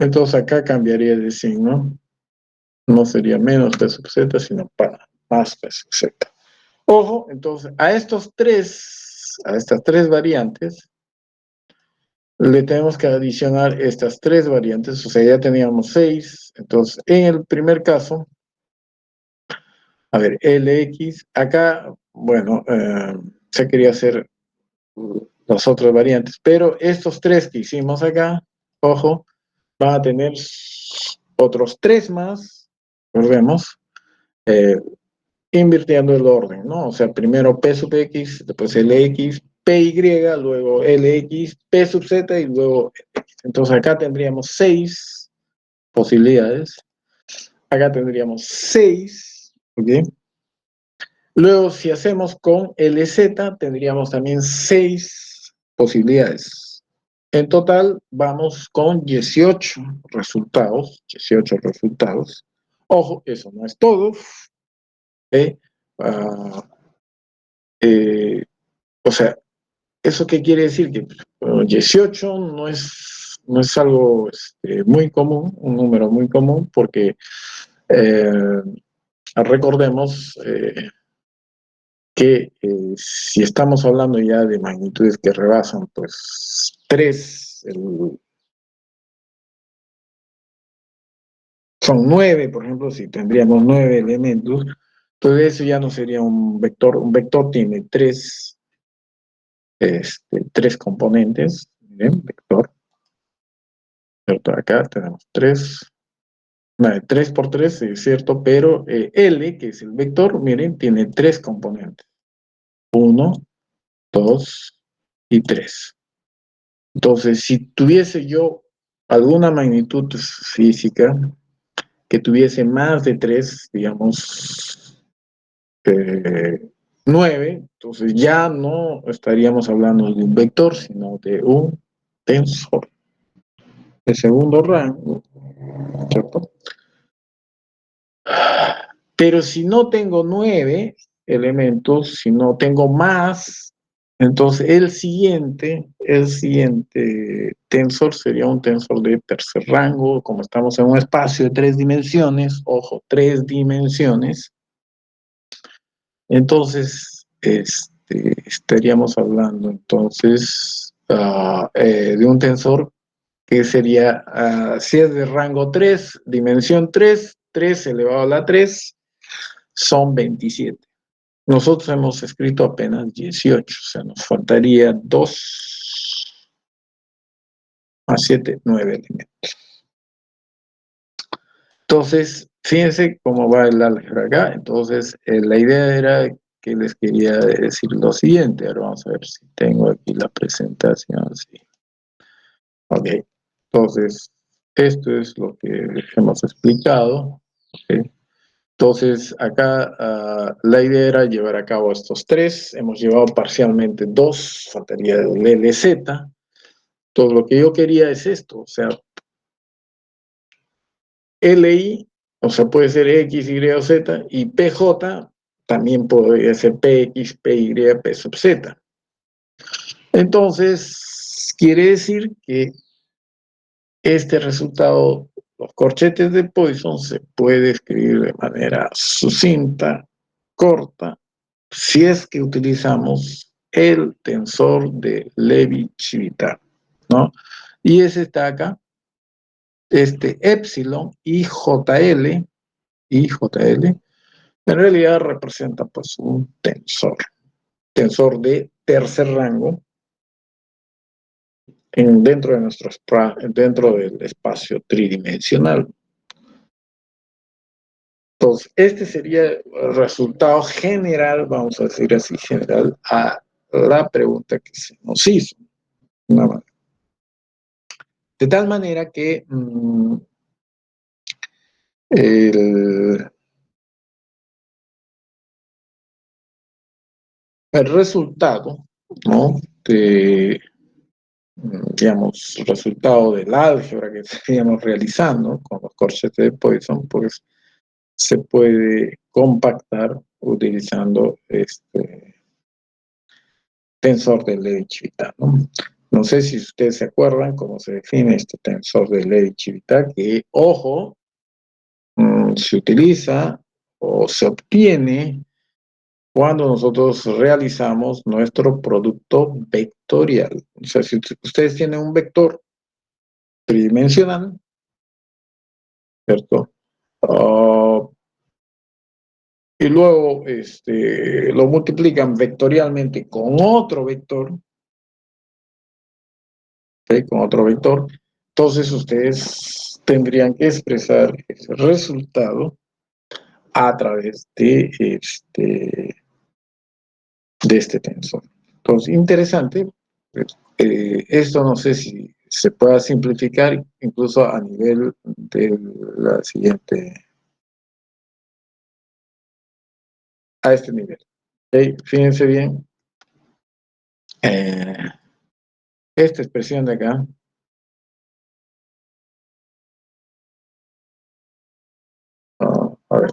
Entonces acá cambiaría de signo, no sería menos P sub Z, sino para más P sub Z. Ojo, entonces a estas tres variantes, le tenemos que adicionar estas tres variantes, o sea, ya teníamos 6. Entonces, en el primer caso, a ver, LX, acá, bueno, se quería hacer las otras variantes, pero estos tres que hicimos acá, ojo, van a tener otros tres más, recordemos, eh, invirtiendo el orden, ¿no? O sea, primero P sub X, después LX, PY, luego LX, P sub Z y luego X. Entonces acá tendríamos 6 posibilidades. Acá tendríamos 6, ¿ok? Luego, si hacemos con LZ, tendríamos también 6 posibilidades. En total, vamos con 18 resultados. 18 resultados. Ojo, eso no es todo. ¿Eh? Uh, eh, o sea, ¿eso qué quiere decir? Que 18 no es algo muy común, un número muy común, porque eh, recordemos que si estamos hablando ya de magnitudes que rebasan, pues 3, son 9, por ejemplo, si tendríamos 9 elementos, entonces eso ya no sería un vector tiene 3 tres componentes, miren, vector, ¿cierto? Acá tenemos 3, 3 por 3, es cierto, pero L, que es el vector, miren, tiene 3 componentes, 1, 2 y 3. Entonces, si tuviese yo alguna magnitud física que tuviese más de 3, digamos, 9, entonces ya no estaríamos hablando de un vector, sino de un tensor de segundo rango, ¿cierto? Pero si no tengo 9 elementos, si no tengo más, entonces el siguiente tensor sería un tensor de tercer rango, como estamos en un espacio de 3 dimensiones, ojo, 3 dimensiones, entonces estaríamos hablando entonces de un tensor que sería, si es de rango 3, dimensión 3, 3 elevado a la 3, son 27. Nosotros hemos escrito apenas 18, o sea, nos faltaría 2 más 7, 9 elementos. Entonces, fíjense cómo va el álgebra acá. Entonces, la idea era que les quería decir lo siguiente. Ahora vamos a ver si tengo aquí la presentación. Sí. Ok. Entonces, esto es lo que hemos explicado. Okay. Entonces, acá la idea era llevar a cabo estos 3. Hemos llevado parcialmente 2, faltaría el LZ. Todo lo que yo quería es esto, o sea, LI, o sea, puede ser X, Y o Z, y PJ también podría ser PX, PY, P sub Z. Entonces, quiere decir que este resultado, los corchetes de Poisson, se puede escribir de manera sucinta, corta, si es que utilizamos el tensor de Levi-Civita, ¿no? Y ese está acá, epsilon IJL, en realidad representa pues un tensor de tercer rango dentro del espacio tridimensional. Entonces, este sería el resultado general, vamos a decir así, general, a la pregunta que se nos hizo. De tal manera que el resultado, ¿no? Digamos, resultado del álgebra que estaríamos realizando con los corchetes de Poisson, pues se puede compactar utilizando este tensor de Levi-Civita, ¿no? No sé si ustedes se acuerdan cómo se define este tensor de Levi-Civita, que, ojo, se utiliza o se obtiene cuando nosotros realizamos nuestro producto vectorial. O sea, si ustedes tienen un vector tridimensional, ¿cierto? Y luego lo multiplican vectorialmente con otro vector, ¿sí? Con otro vector, entonces ustedes tendrían que expresar ese resultado a través de este tensor. Entonces, interesante. Esto no sé si se pueda simplificar incluso a nivel de la siguiente, a este nivel. ¿Okay? Fíjense bien, esta expresión de acá, a ver,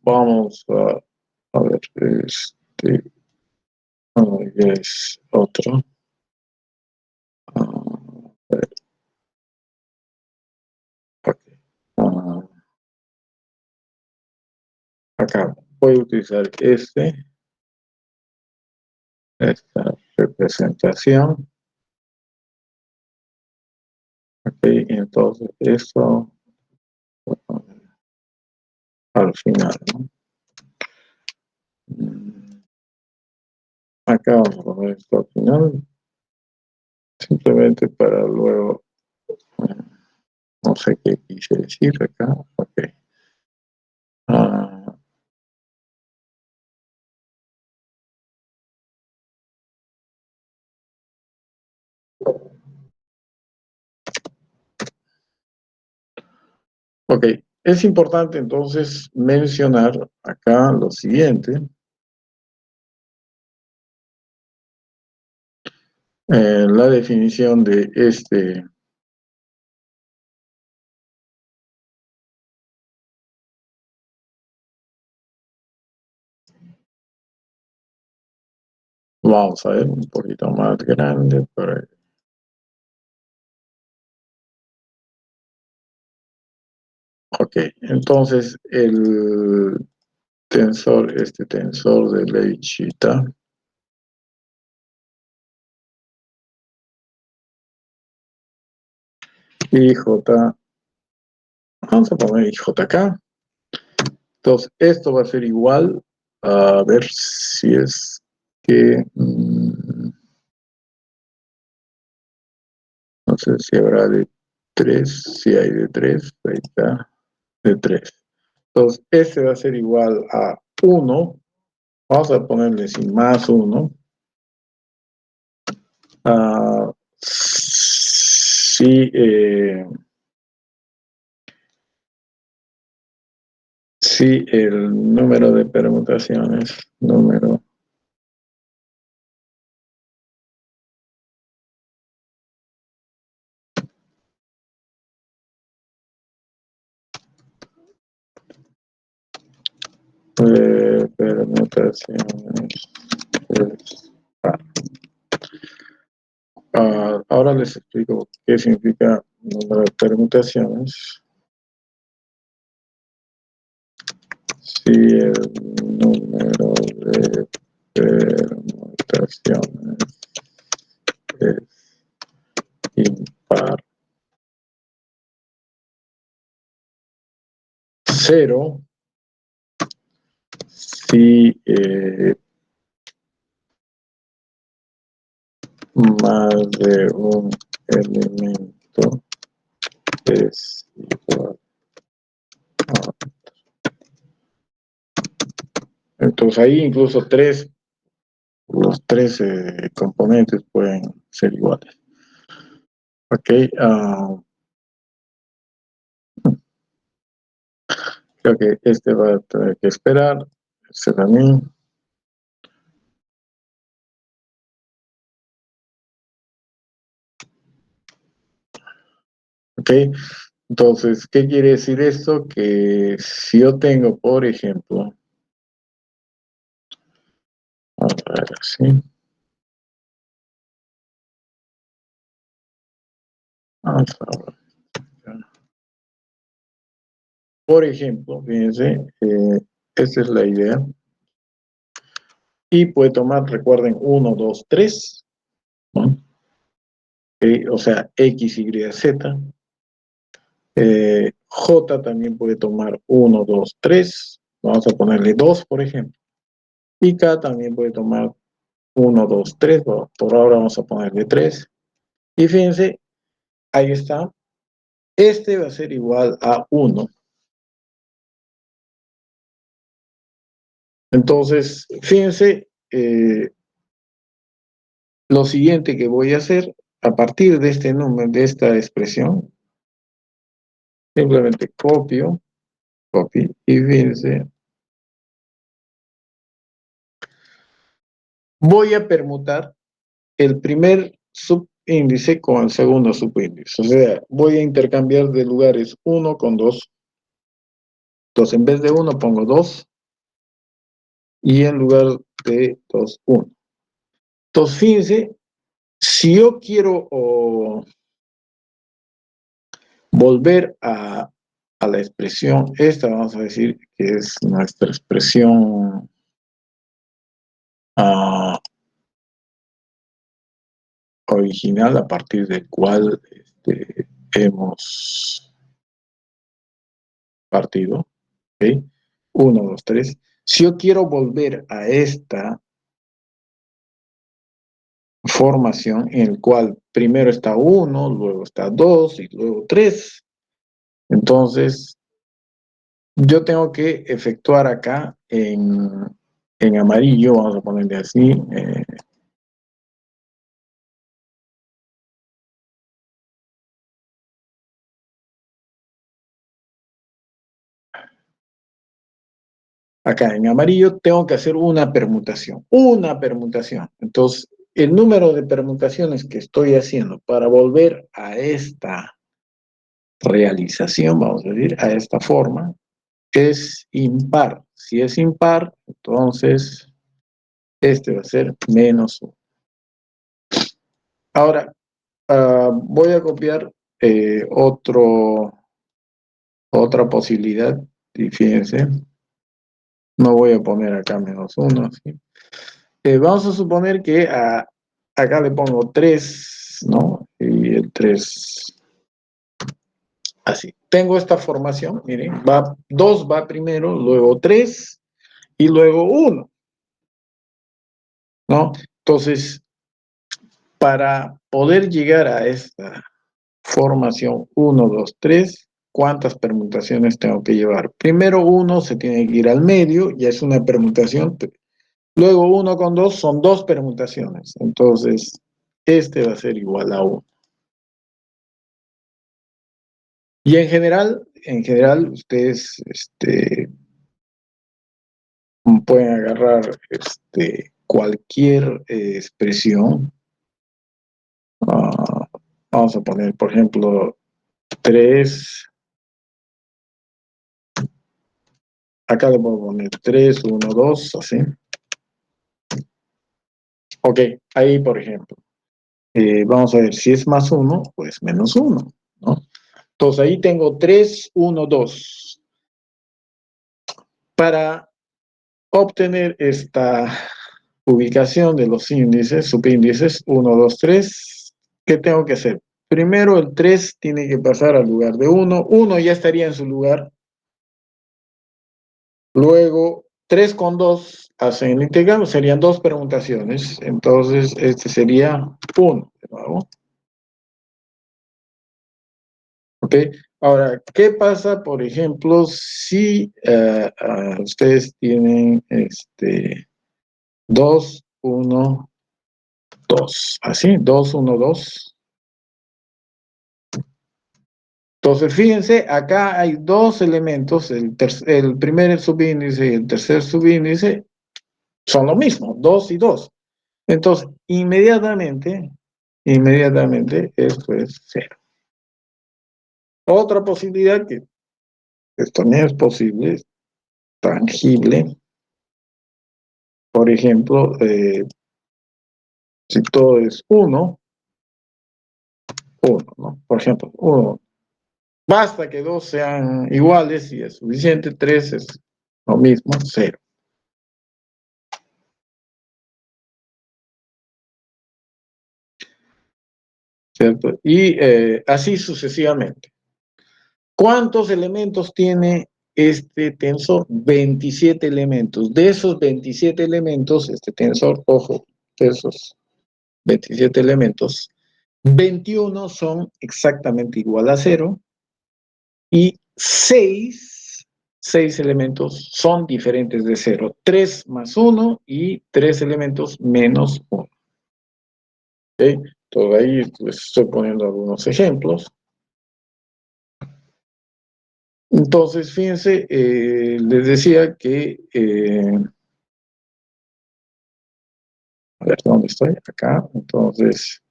vamos a ver, es otro. Okay. Acá voy a utilizar este esta representación. Ok, entonces eso al final, ¿no? Acá vamos a poner esto al final, simplemente para luego, no sé qué quise decir acá, ok. Ah, ok, es importante entonces mencionar acá lo siguiente. La definición de este vamos a ver un poquito más grande para ok, entonces el tensor, este tensor de Leibniz y J, vamos a poner IJK. Entonces, esto va a ser igual a ver si es que no sé si habrá de 3, si hay de 3, ahí está, de 3. Entonces, este va a ser igual a 1. Vamos a ponerle sin más 1. Si, si el número de permutaciones, número de permutaciones es par. Ahora les explico qué significa número de permutaciones. Si el número de permutaciones es impar, 0, si más de un elemento es igual a... Entonces ahí incluso los tres componentes pueden ser iguales. Ok, creo que este va a tener que esperar, este también. Ok, entonces, ¿qué quiere decir esto? Que si yo tengo, por ejemplo, vamos a ver así, vamos a ver. Por ejemplo, fíjense, esta es la idea. Y puede tomar, recuerden, 1, 2, 3, ¿no? O sea, X, Y, Z. J también puede tomar 1, 2, 3. Vamos a ponerle 2, por ejemplo. Y K también puede tomar 1, 2, 3. Por ahora vamos a ponerle 3. Y fíjense, ahí está. Este va a ser igual a 1. Entonces, fíjense, lo siguiente que voy a hacer a partir de este número, de esta expresión, simplemente copio, y fíjense, voy a permutar el primer subíndice con el segundo subíndice. O sea, voy a intercambiar de lugares 1 con 2. Entonces, en vez de 1 pongo 2 y en lugar de 2, 1. Entonces, fíjense, si yo quiero volver a la expresión, esta vamos a decir que es nuestra expresión original a partir del cual hemos partido. ¿Okay? 1, 2, 3. Si yo quiero volver a esta formación en el cual primero está 1, luego está 2 y luego 3, entonces yo tengo que efectuar acá en amarillo, vamos a ponerle así, acá en amarillo tengo que hacer una permutación. Entonces, el número de permutaciones que estoy haciendo para volver a esta realización, vamos a decir, a esta forma, es impar. Si es impar, entonces este va a ser menos 1. Ahora, voy a copiar otra posibilidad. Y fíjense, no voy a poner acá menos 1. ¿Sí? Vamos a suponer que acá le pongo 3, ¿no? Y el 3, así. Tengo esta formación, miren, 2 va primero, luego 3 y luego 1, ¿no? Entonces, para poder llegar a esta formación 1, 2, 3, ¿cuántas permutaciones tengo que llevar? Primero 1 se tiene que ir al medio, ya es una permutación. Luego 1 con 2 son 2 permutaciones. Entonces, este va a ser igual a 1. Y en general ustedes pueden agarrar cualquier expresión. Vamos a poner, por ejemplo, 3. Acá le puedo poner 3, 1, 2, así. Ok, ahí por ejemplo. Vamos a ver, si es más 1, pues menos 1, ¿no? Entonces ahí tengo 3, 1, 2. Para obtener esta ubicación de los índices, subíndices 1, 2, 3, ¿qué tengo que hacer? Primero el 3 tiene que pasar al lugar de 1. 1 ya estaría en su lugar. Luego 3 con 2 hacen el intercambio, serían 2 permutaciones. Entonces este sería 1 de nuevo. ¿Ok? Ahora, ¿qué pasa, por ejemplo, si ustedes tienen 2, 1, 2? Así, 2, 1, 2. Entonces, fíjense, acá hay dos elementos, el primer subíndice y el tercer subíndice son lo mismo, 2 y 2. Entonces, inmediatamente esto es 0. Otra posibilidad que esto también es posible, tangible, por ejemplo, si todo es 1, 1, ¿no? Por ejemplo, 1. Basta que 2 sean iguales y es suficiente, 3 es lo mismo, 0. ¿Cierto? Y así sucesivamente. ¿Cuántos elementos tiene este tensor? 27 elementos. De esos 27 elementos, este tensor, ojo, de esos 27 elementos, 21 son exactamente igual a 0 y 6 elementos son diferentes de 0. 3 más 1 y 3 elementos menos 1. ¿Okay? Entonces ahí les estoy poniendo algunos ejemplos. Entonces, fíjense, les decía que, a ver, ¿dónde estoy? Acá. Entonces,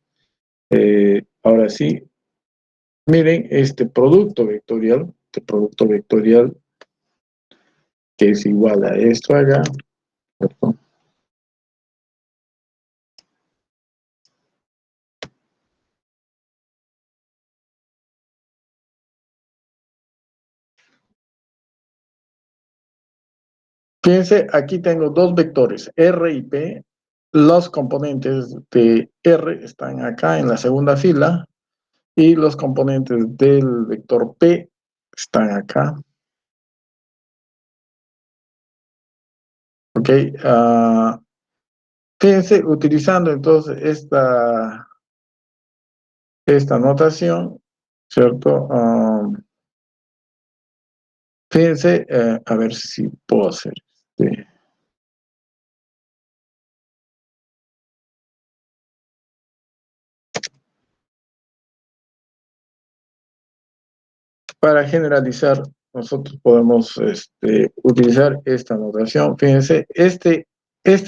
ahora sí, miren este producto vectorial que es igual a esto acá, ¿cierto? Fíjense, aquí tengo dos vectores, R y P, los componentes de R están acá en la segunda fila y los componentes del vector P están acá. Ok, fíjense, utilizando entonces esta notación, ¿cierto? Fíjense, a ver si puedo hacer este. Para generalizar, nosotros podemos utilizar esta notación. Fíjense, este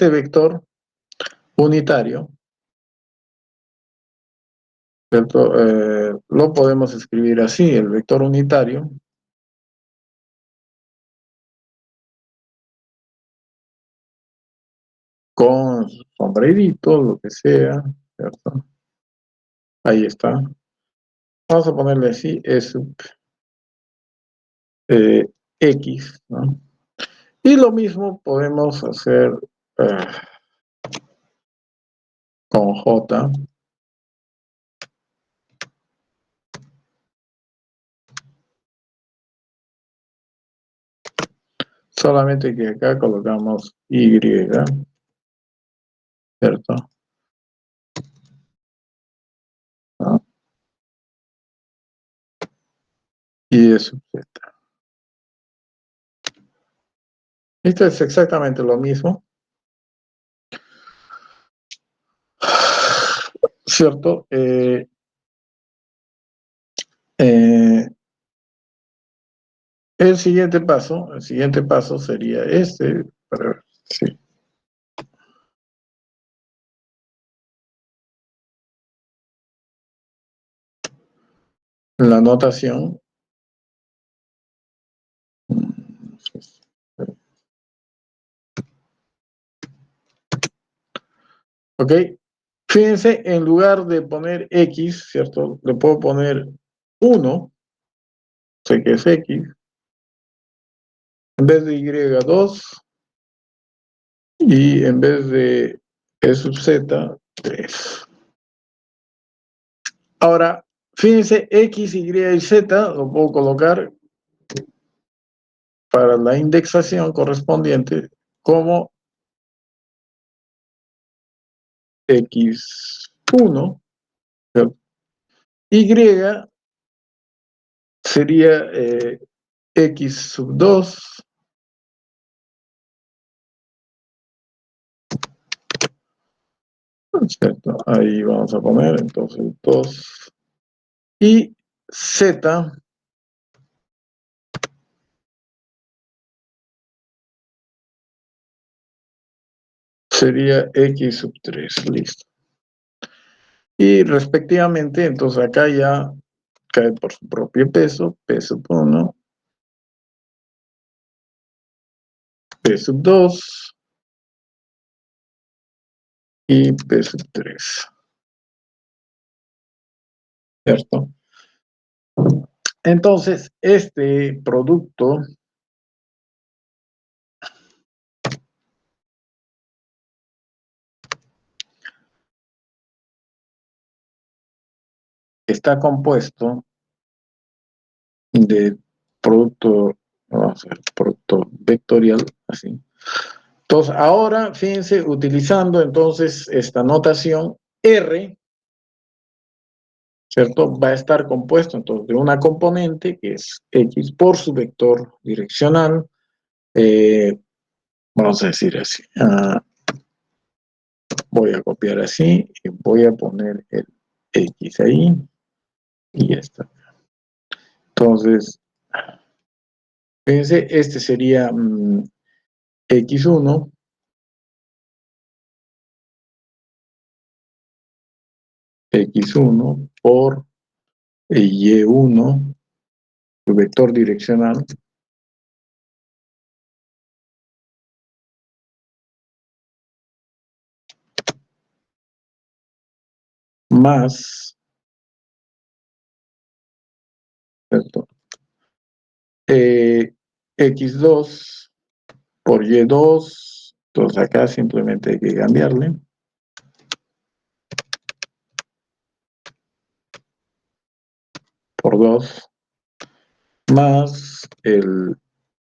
vector unitario, ¿cierto? Lo podemos escribir así, el vector unitario, con sombrerito, lo que sea, ¿cierto? Ahí está. Vamos a ponerle así, es X, ¿no? Y lo mismo podemos hacer eh, con J, solamente que acá colocamos Y, ¿cierto? ¿No? Y de sub Z. Esto es exactamente lo mismo, ¿cierto? Eh, el siguiente paso sería este, para ver, sí. La notación. Ok, fíjense, en lugar de poner X, ¿cierto? Le puedo poner 1, sé que es X, en vez de Y2, y en vez de E sub Z, 3. Ahora, fíjense, X, Y y Z lo puedo colocar para la indexación correspondiente como X1, Y sería X sub 2, ¿cierto? Ahí vamos a poner entonces 2. Y Z sería X sub 3, listo. Y respectivamente, entonces acá ya cae por su propio peso, P sub 1, P sub 2 y P sub 3, ¿cierto? Entonces, este producto está compuesto de producto, vamos a ver, producto vectorial, así. Entonces, ahora, fíjense, utilizando entonces esta notación, R, ¿cierto? Va a estar compuesto entonces de una componente que es X por su vector direccional, eh, vamos a decir así, voy a copiar así y voy a poner el X ahí y ya está. Entonces, fíjense, este sería X1 X1 por Y1, su vector direccional, más, ¿cierto? X2 por Y2, entonces acá simplemente hay que cambiarle, por 2 más el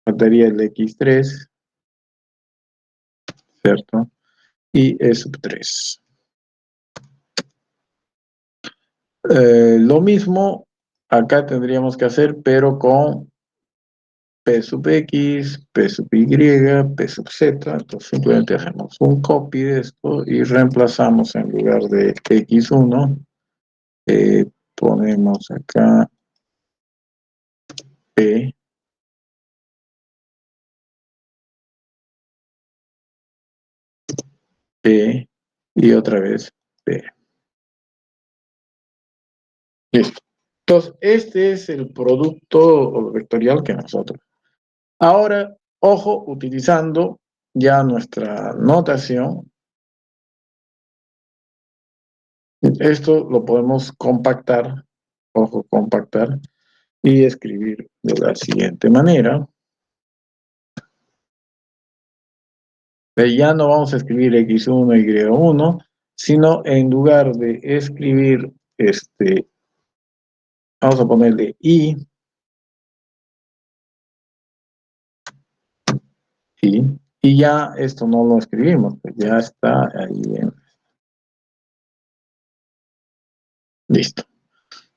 material de X3, ¿cierto? Y E sub 3. Lo mismo acá tendríamos que hacer, pero con P sub X, P sub Y, P sub Z. Entonces simplemente hacemos un copy de esto y reemplazamos en lugar de X1, ponemos acá P, P y otra vez P. Listo. Entonces, este es el producto vectorial que nosotros. Ahora, ojo, utilizando ya nuestra notación, esto lo podemos compactar, ojo, compactar, y escribir de la siguiente manera. Ya no vamos a escribir X1, Y1, sino en lugar de escribir, vamos a ponerle y ya esto no lo escribimos, pues ya está ahí. Listo.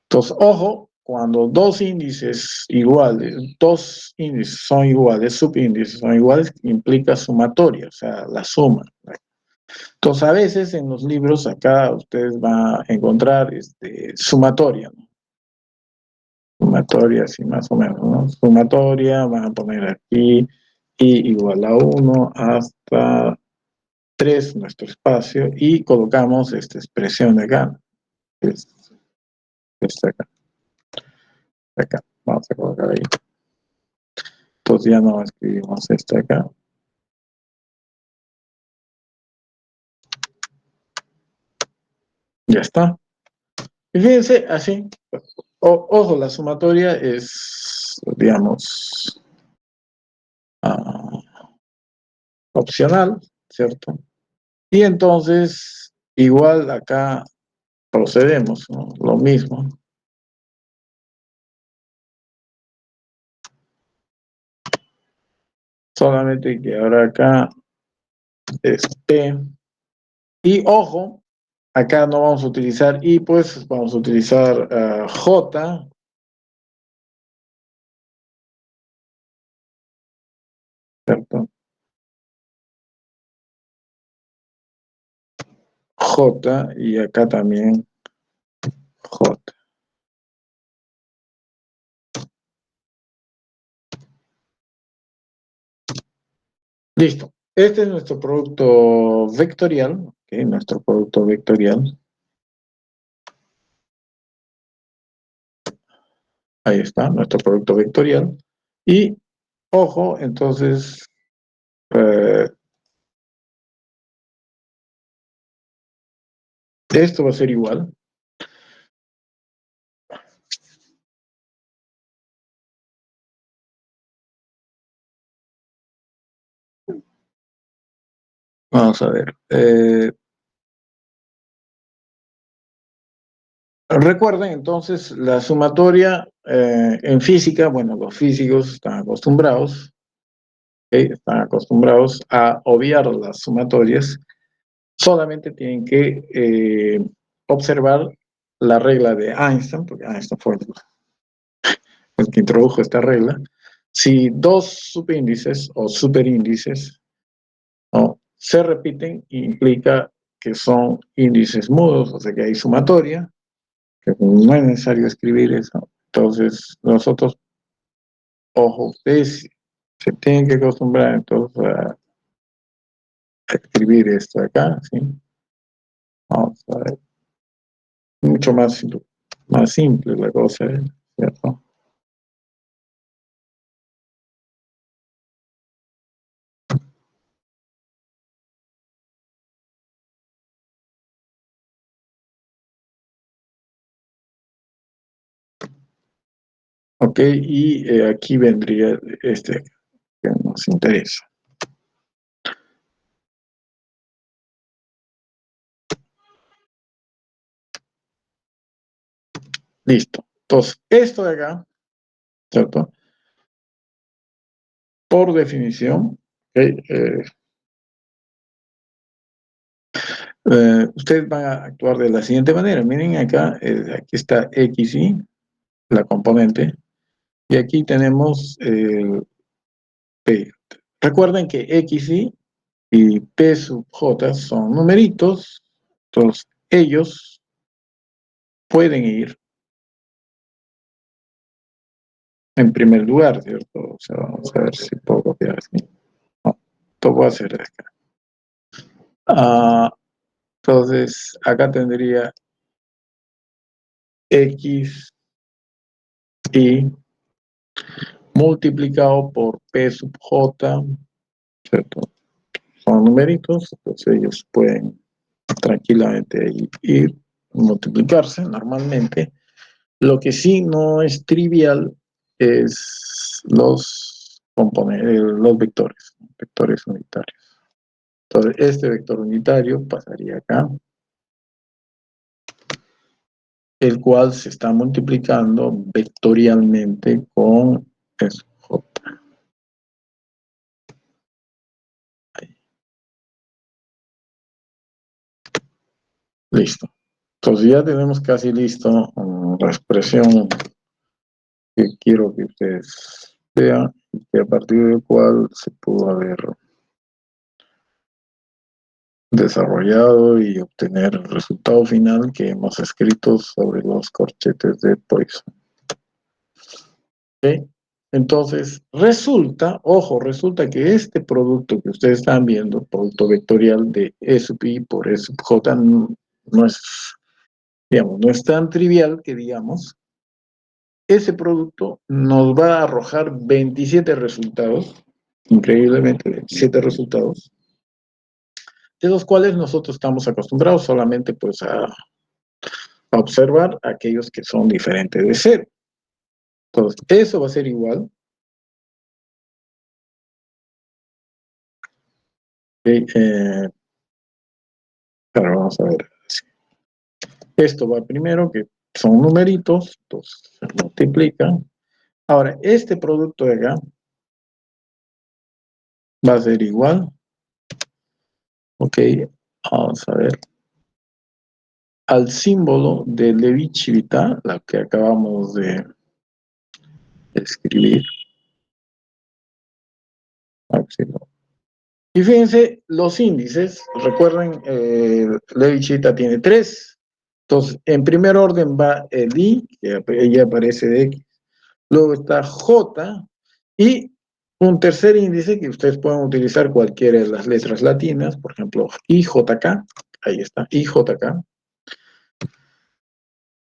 Entonces, ojo, cuando dos índices iguales, dos índices son iguales, subíndices son iguales, implica sumatoria, o sea, la suma. Entonces, a veces en los libros acá ustedes van a encontrar sumatoria, ¿no? Sumatoria, así más o menos, ¿no? Sumatoria, van a poner aquí i igual a 1 hasta 3 nuestro espacio y colocamos esta expresión de acá, es, esta acá, acá, vamos a colocar ahí. Entonces ya no escribimos esta acá. Ya está. Y fíjense, así, ojo, la sumatoria es, digamos, opcional, ¿cierto? Y entonces, igual acá procedemos, ¿no? Lo mismo. Solamente que ahora acá es P. Y ojo, acá no vamos a utilizar I, pues vamos a utilizar J, ¿cierto? J y acá también J. Listo. Este es nuestro producto vectorial, ¿okay? Nuestro producto vectorial. Ahí está, nuestro producto vectorial. Y, ojo, entonces, esto va a ser igual. Vamos a ver. Recuerden entonces la sumatoria en física, bueno, los físicos están acostumbrados, ¿okay? Están acostumbrados a obviar las sumatorias, solamente tienen que observar la regla de Einstein, porque Einstein fue el que introdujo esta regla. Si dos subíndices o superíndices, ¿no?, se repiten, implica que son índices mudos, o sea que hay sumatoria, que no es necesario escribir eso. Entonces, nosotros, ojo, ustedes se tienen que acostumbrar entonces a escribir esto acá, ¿sí? Vamos a ver. Mucho más simple la cosa, ¿cierto? Ok, y aquí vendría este que nos interesa. Listo. Entonces, esto de acá, ¿cierto? Por definición, ustedes van a actuar de la siguiente manera. Miren acá, aquí está XY, la componente, y aquí tenemos P. Recuerden que XY y P sub J son numeritos, entonces ellos pueden ir en primer lugar, ¿cierto? O sea, vamos a ver si puedo copiar así. No, lo voy a hacer de acá. Entonces, acá tendría X y multiplicado por P sub J, ¿cierto? Son numeritos, entonces ellos pueden tranquilamente ir multiplicarse normalmente. Lo que sí no es trivial es los componentes, los vectores unitarios. Entonces, este vector unitario pasaría acá, el cual se está multiplicando vectorialmente con S J. Ahí. Listo. Entonces ya tenemos casi listo la expresión que quiero que ustedes vean y que a partir del cual se pudo haber desarrollado y obtener el resultado final que hemos escrito sobre los corchetes de Poisson. ¿Okay? Entonces, resulta que este producto que ustedes están viendo, producto vectorial de E sub I por E sub J, no es, digamos, no es tan trivial que digamos, ese producto nos va a arrojar 27 resultados, increíblemente 27 resultados, de los cuales nosotros estamos acostumbrados solamente pues a observar aquellos que son diferentes de cero. Entonces, eso va a ser igual. Claro, vamos a ver. Esto va primero, que son numeritos, entonces se multiplican. Ahora, este producto de acá va a ser igual. Ok, vamos a ver. Al símbolo de Levi-Civita, la que acabamos de escribir. Y fíjense, los índices, recuerden, Levi-Civita tiene tres. Entonces, en primer orden va el I, que ya aparece de X. Luego está J y un tercer índice que ustedes pueden utilizar cualquiera de las letras latinas, por ejemplo, IJK, ahí está, IJK.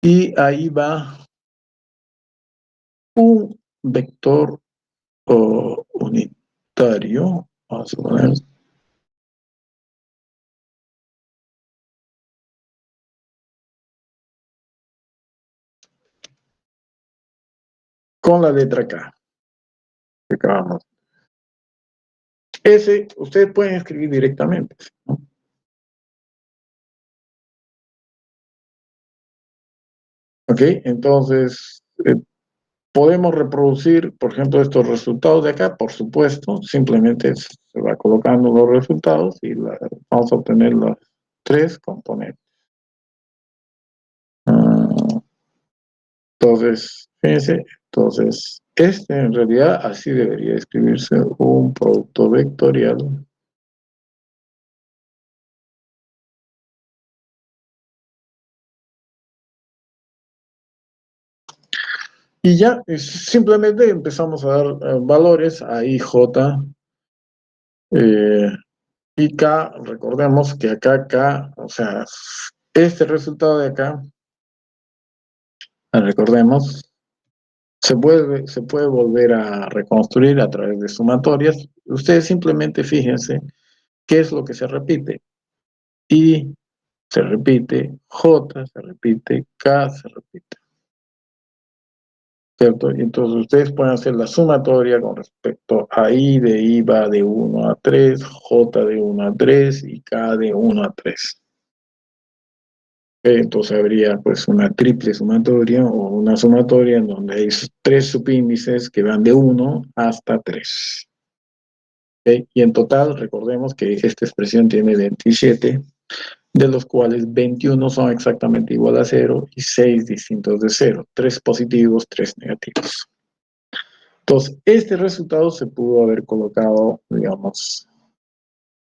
Y ahí va un vector unitario, vamos a poner, con la letra K, que acabamos. Ese ustedes pueden escribir directamente, ¿no? Ok, entonces podemos reproducir, por ejemplo, estos resultados de acá, por supuesto, simplemente se va colocando los resultados y vamos a obtener los tres componentes. Entonces, fíjense, entonces, este en realidad así debería escribirse un producto vectorial. Y ya, simplemente empezamos a dar valores a I, J, y K. Recordemos que acá K, o sea, este resultado de acá, recordemos, se puede volver a reconstruir a través de sumatorias. Ustedes simplemente fíjense qué es lo que se repite. I se repite, J se repite, K se repite. ¿Cierto? Y entonces ustedes pueden hacer la sumatoria con respecto a I va de 1 a 3, J de 1 a 3 y K de 1 a 3. Entonces habría pues una triple sumatoria o una sumatoria en donde hay tres subíndices que van de 1 hasta 3. Y en total, recordemos que esta expresión tiene 27, de los cuales 21 son exactamente igual a 0 y 6 distintos de 0, 3 positivos, 3 negativos. Entonces, este resultado se pudo haber colocado, digamos,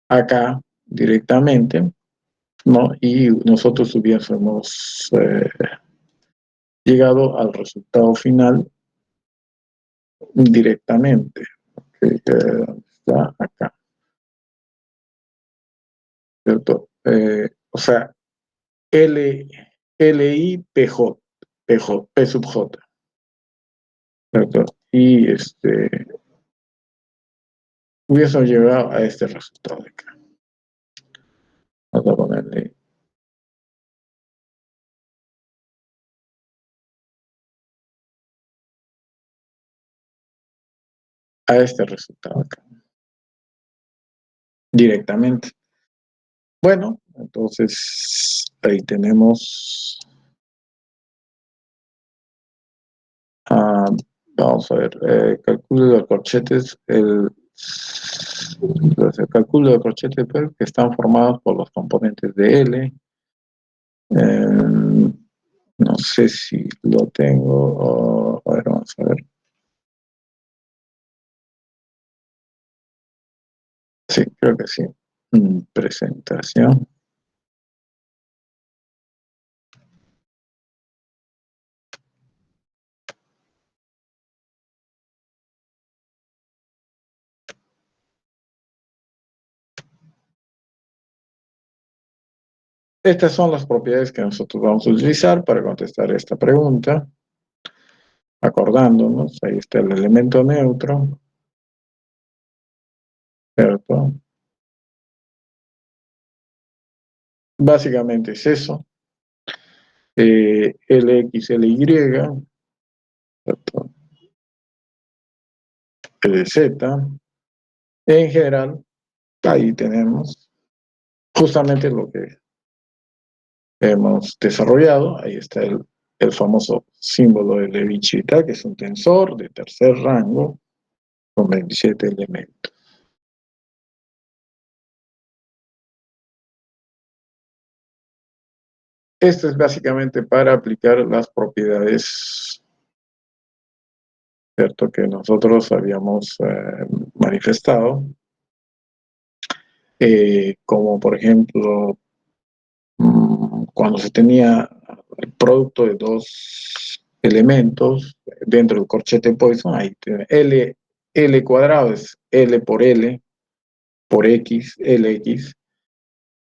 acá directamente, ¿no? Y nosotros hubiésemos llegado al resultado final directamente, que está acá, ¿cierto? O sea, L, LI, PJ, PJ, P sub J, ¿cierto? Y hubiésemos llegado a este resultado de acá. Vamos a ponerle a este resultado acá, directamente. Bueno, entonces ahí tenemos, ah, vamos a ver, cálculo de corchetes, el cálculo de corchetes pues, que están formados por los componentes de L. No sé si lo tengo, a ver, vamos a ver. Sí, creo que sí. Presentación. Estas son las propiedades que nosotros vamos a utilizar para contestar esta pregunta, acordándonos. Ahí está el elemento neutro, ¿cierto? Básicamente es eso. LX, LY, ¿cierto? LZ. En general, ahí tenemos justamente lo que hemos desarrollado. Ahí está el famoso símbolo de Levi-Chita, que es un tensor de tercer rango con 27 elementos. Esto es básicamente para aplicar las propiedades, ¿cierto?, que nosotros habíamos manifestado, como por ejemplo, cuando se tenía el producto de dos elementos dentro del corchete Poisson, ahí tiene L cuadrado es L por X, LX,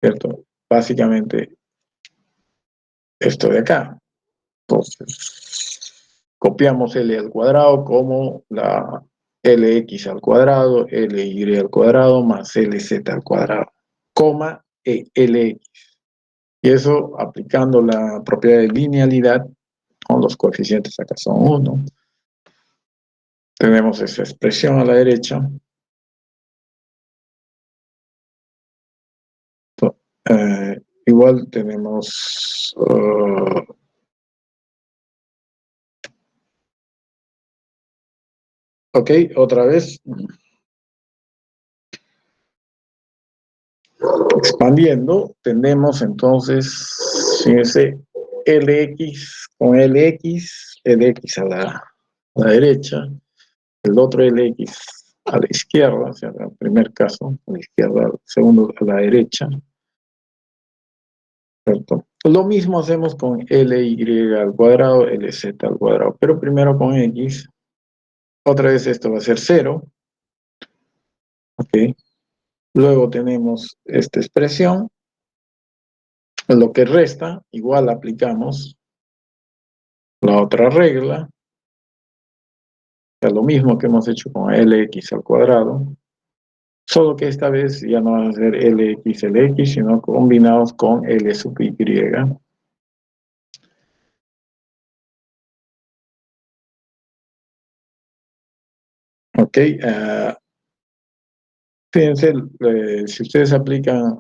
¿cierto? Básicamente esto de acá. Entonces, copiamos L al cuadrado como la LX al cuadrado, LY al cuadrado más LZ al cuadrado, coma LX. Y eso aplicando la propiedad de linealidad con los coeficientes acá son 1. Tenemos esa expresión a la derecha. Igual tenemos ok, otra vez expandiendo, tenemos entonces, fíjense, LX con LX a la derecha, el otro LX a la izquierda, o sea, en el primer caso, a la izquierda, el segundo a la derecha, ¿cierto? Lo mismo hacemos con LY al cuadrado, LZ al cuadrado, pero primero con X, otra vez esto va a ser 0, ¿ok? Luego tenemos esta expresión, lo que resta, igual aplicamos la otra regla, o sea, lo mismo que hemos hecho con Lx al cuadrado, solo que esta vez ya no van a ser Lx, Lx, sino combinados con L sub y. Ok, fíjense, si ustedes aplican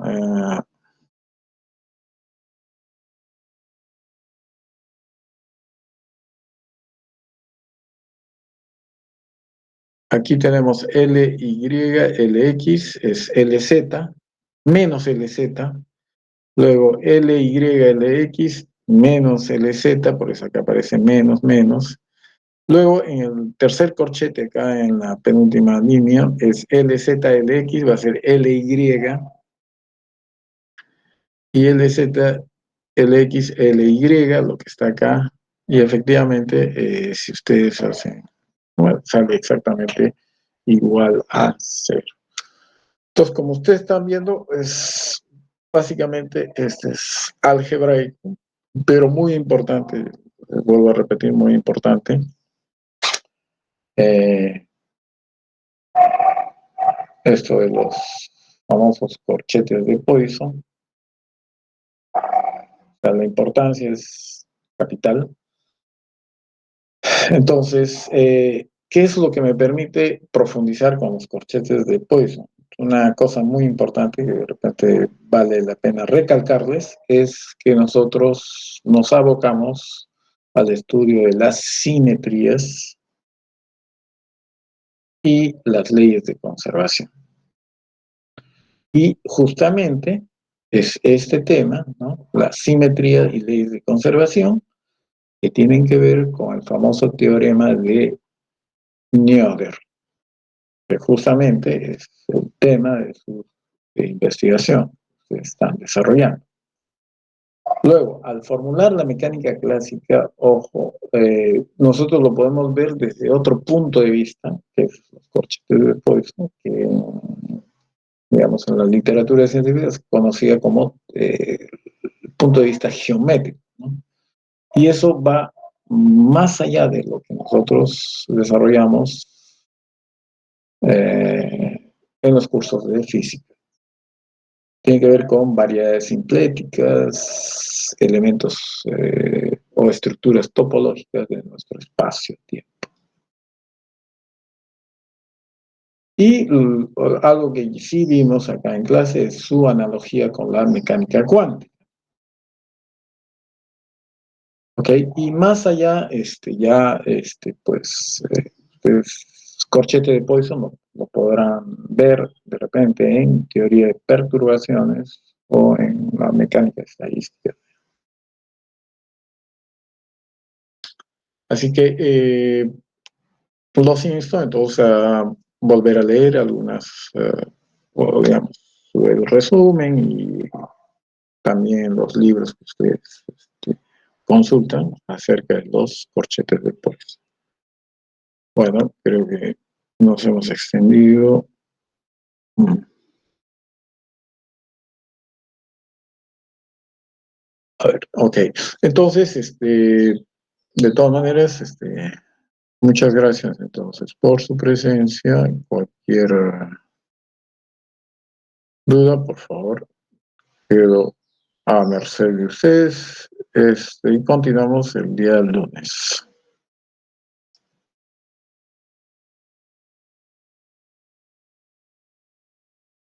aquí tenemos LY, LX es LZ, menos LZ. Luego LY, LX menos LZ, por eso acá aparece menos, menos. Luego en el tercer corchete, acá en la penúltima línea, es LZ, LX, va a ser LY y LZ, LX, LY, lo que está acá. Y efectivamente, si ustedes hacen, bueno, sale exactamente igual a 0. Entonces, como ustedes están viendo, es básicamente este es algebraico, pero muy importante, vuelvo a repetir, muy importante. Esto de los famosos corchetes de Poisson. O sea, la importancia es capital. Entonces, ¿qué es lo que me permite profundizar con los corchetes de Poisson? Una cosa muy importante que de repente vale la pena recalcarles es que nosotros nos abocamos al estudio de las simetrías y las leyes de conservación. Y justamente es este tema, ¿no? La simetría y leyes de conservación, que tienen que ver con el famoso teorema de Noether, que justamente es el tema de su investigación que están desarrollando. Luego, al formular la mecánica clásica, ojo, nosotros lo podemos ver desde otro punto de vista, que es los corchetes de Poisson, que digamos en la literatura científica es conocida como punto de vista geométrico, ¿no? Y eso va más allá de lo que nosotros desarrollamos en los cursos de física. Tiene que ver con variedades simpléticas, elementos o estructuras topológicas de nuestro espacio-tiempo. Y algo que sí vimos acá en clase es su analogía con la mecánica cuántica. ¿Ok? Y más allá, corchete de Poisson lo podrán ver de repente en teoría de perturbaciones o en la mecánica estadística. Así que los insto entonces a volver a leer algunas, o digamos, el resumen y también los libros que ustedes consultan acerca de los corchetes de Poisson. Bueno, creo que nos hemos extendido. A ver, ok. Entonces, de todas maneras, muchas gracias entonces por su presencia. Cualquier duda, por favor, quedo a merced de ustedes. Y continuamos el día lunes.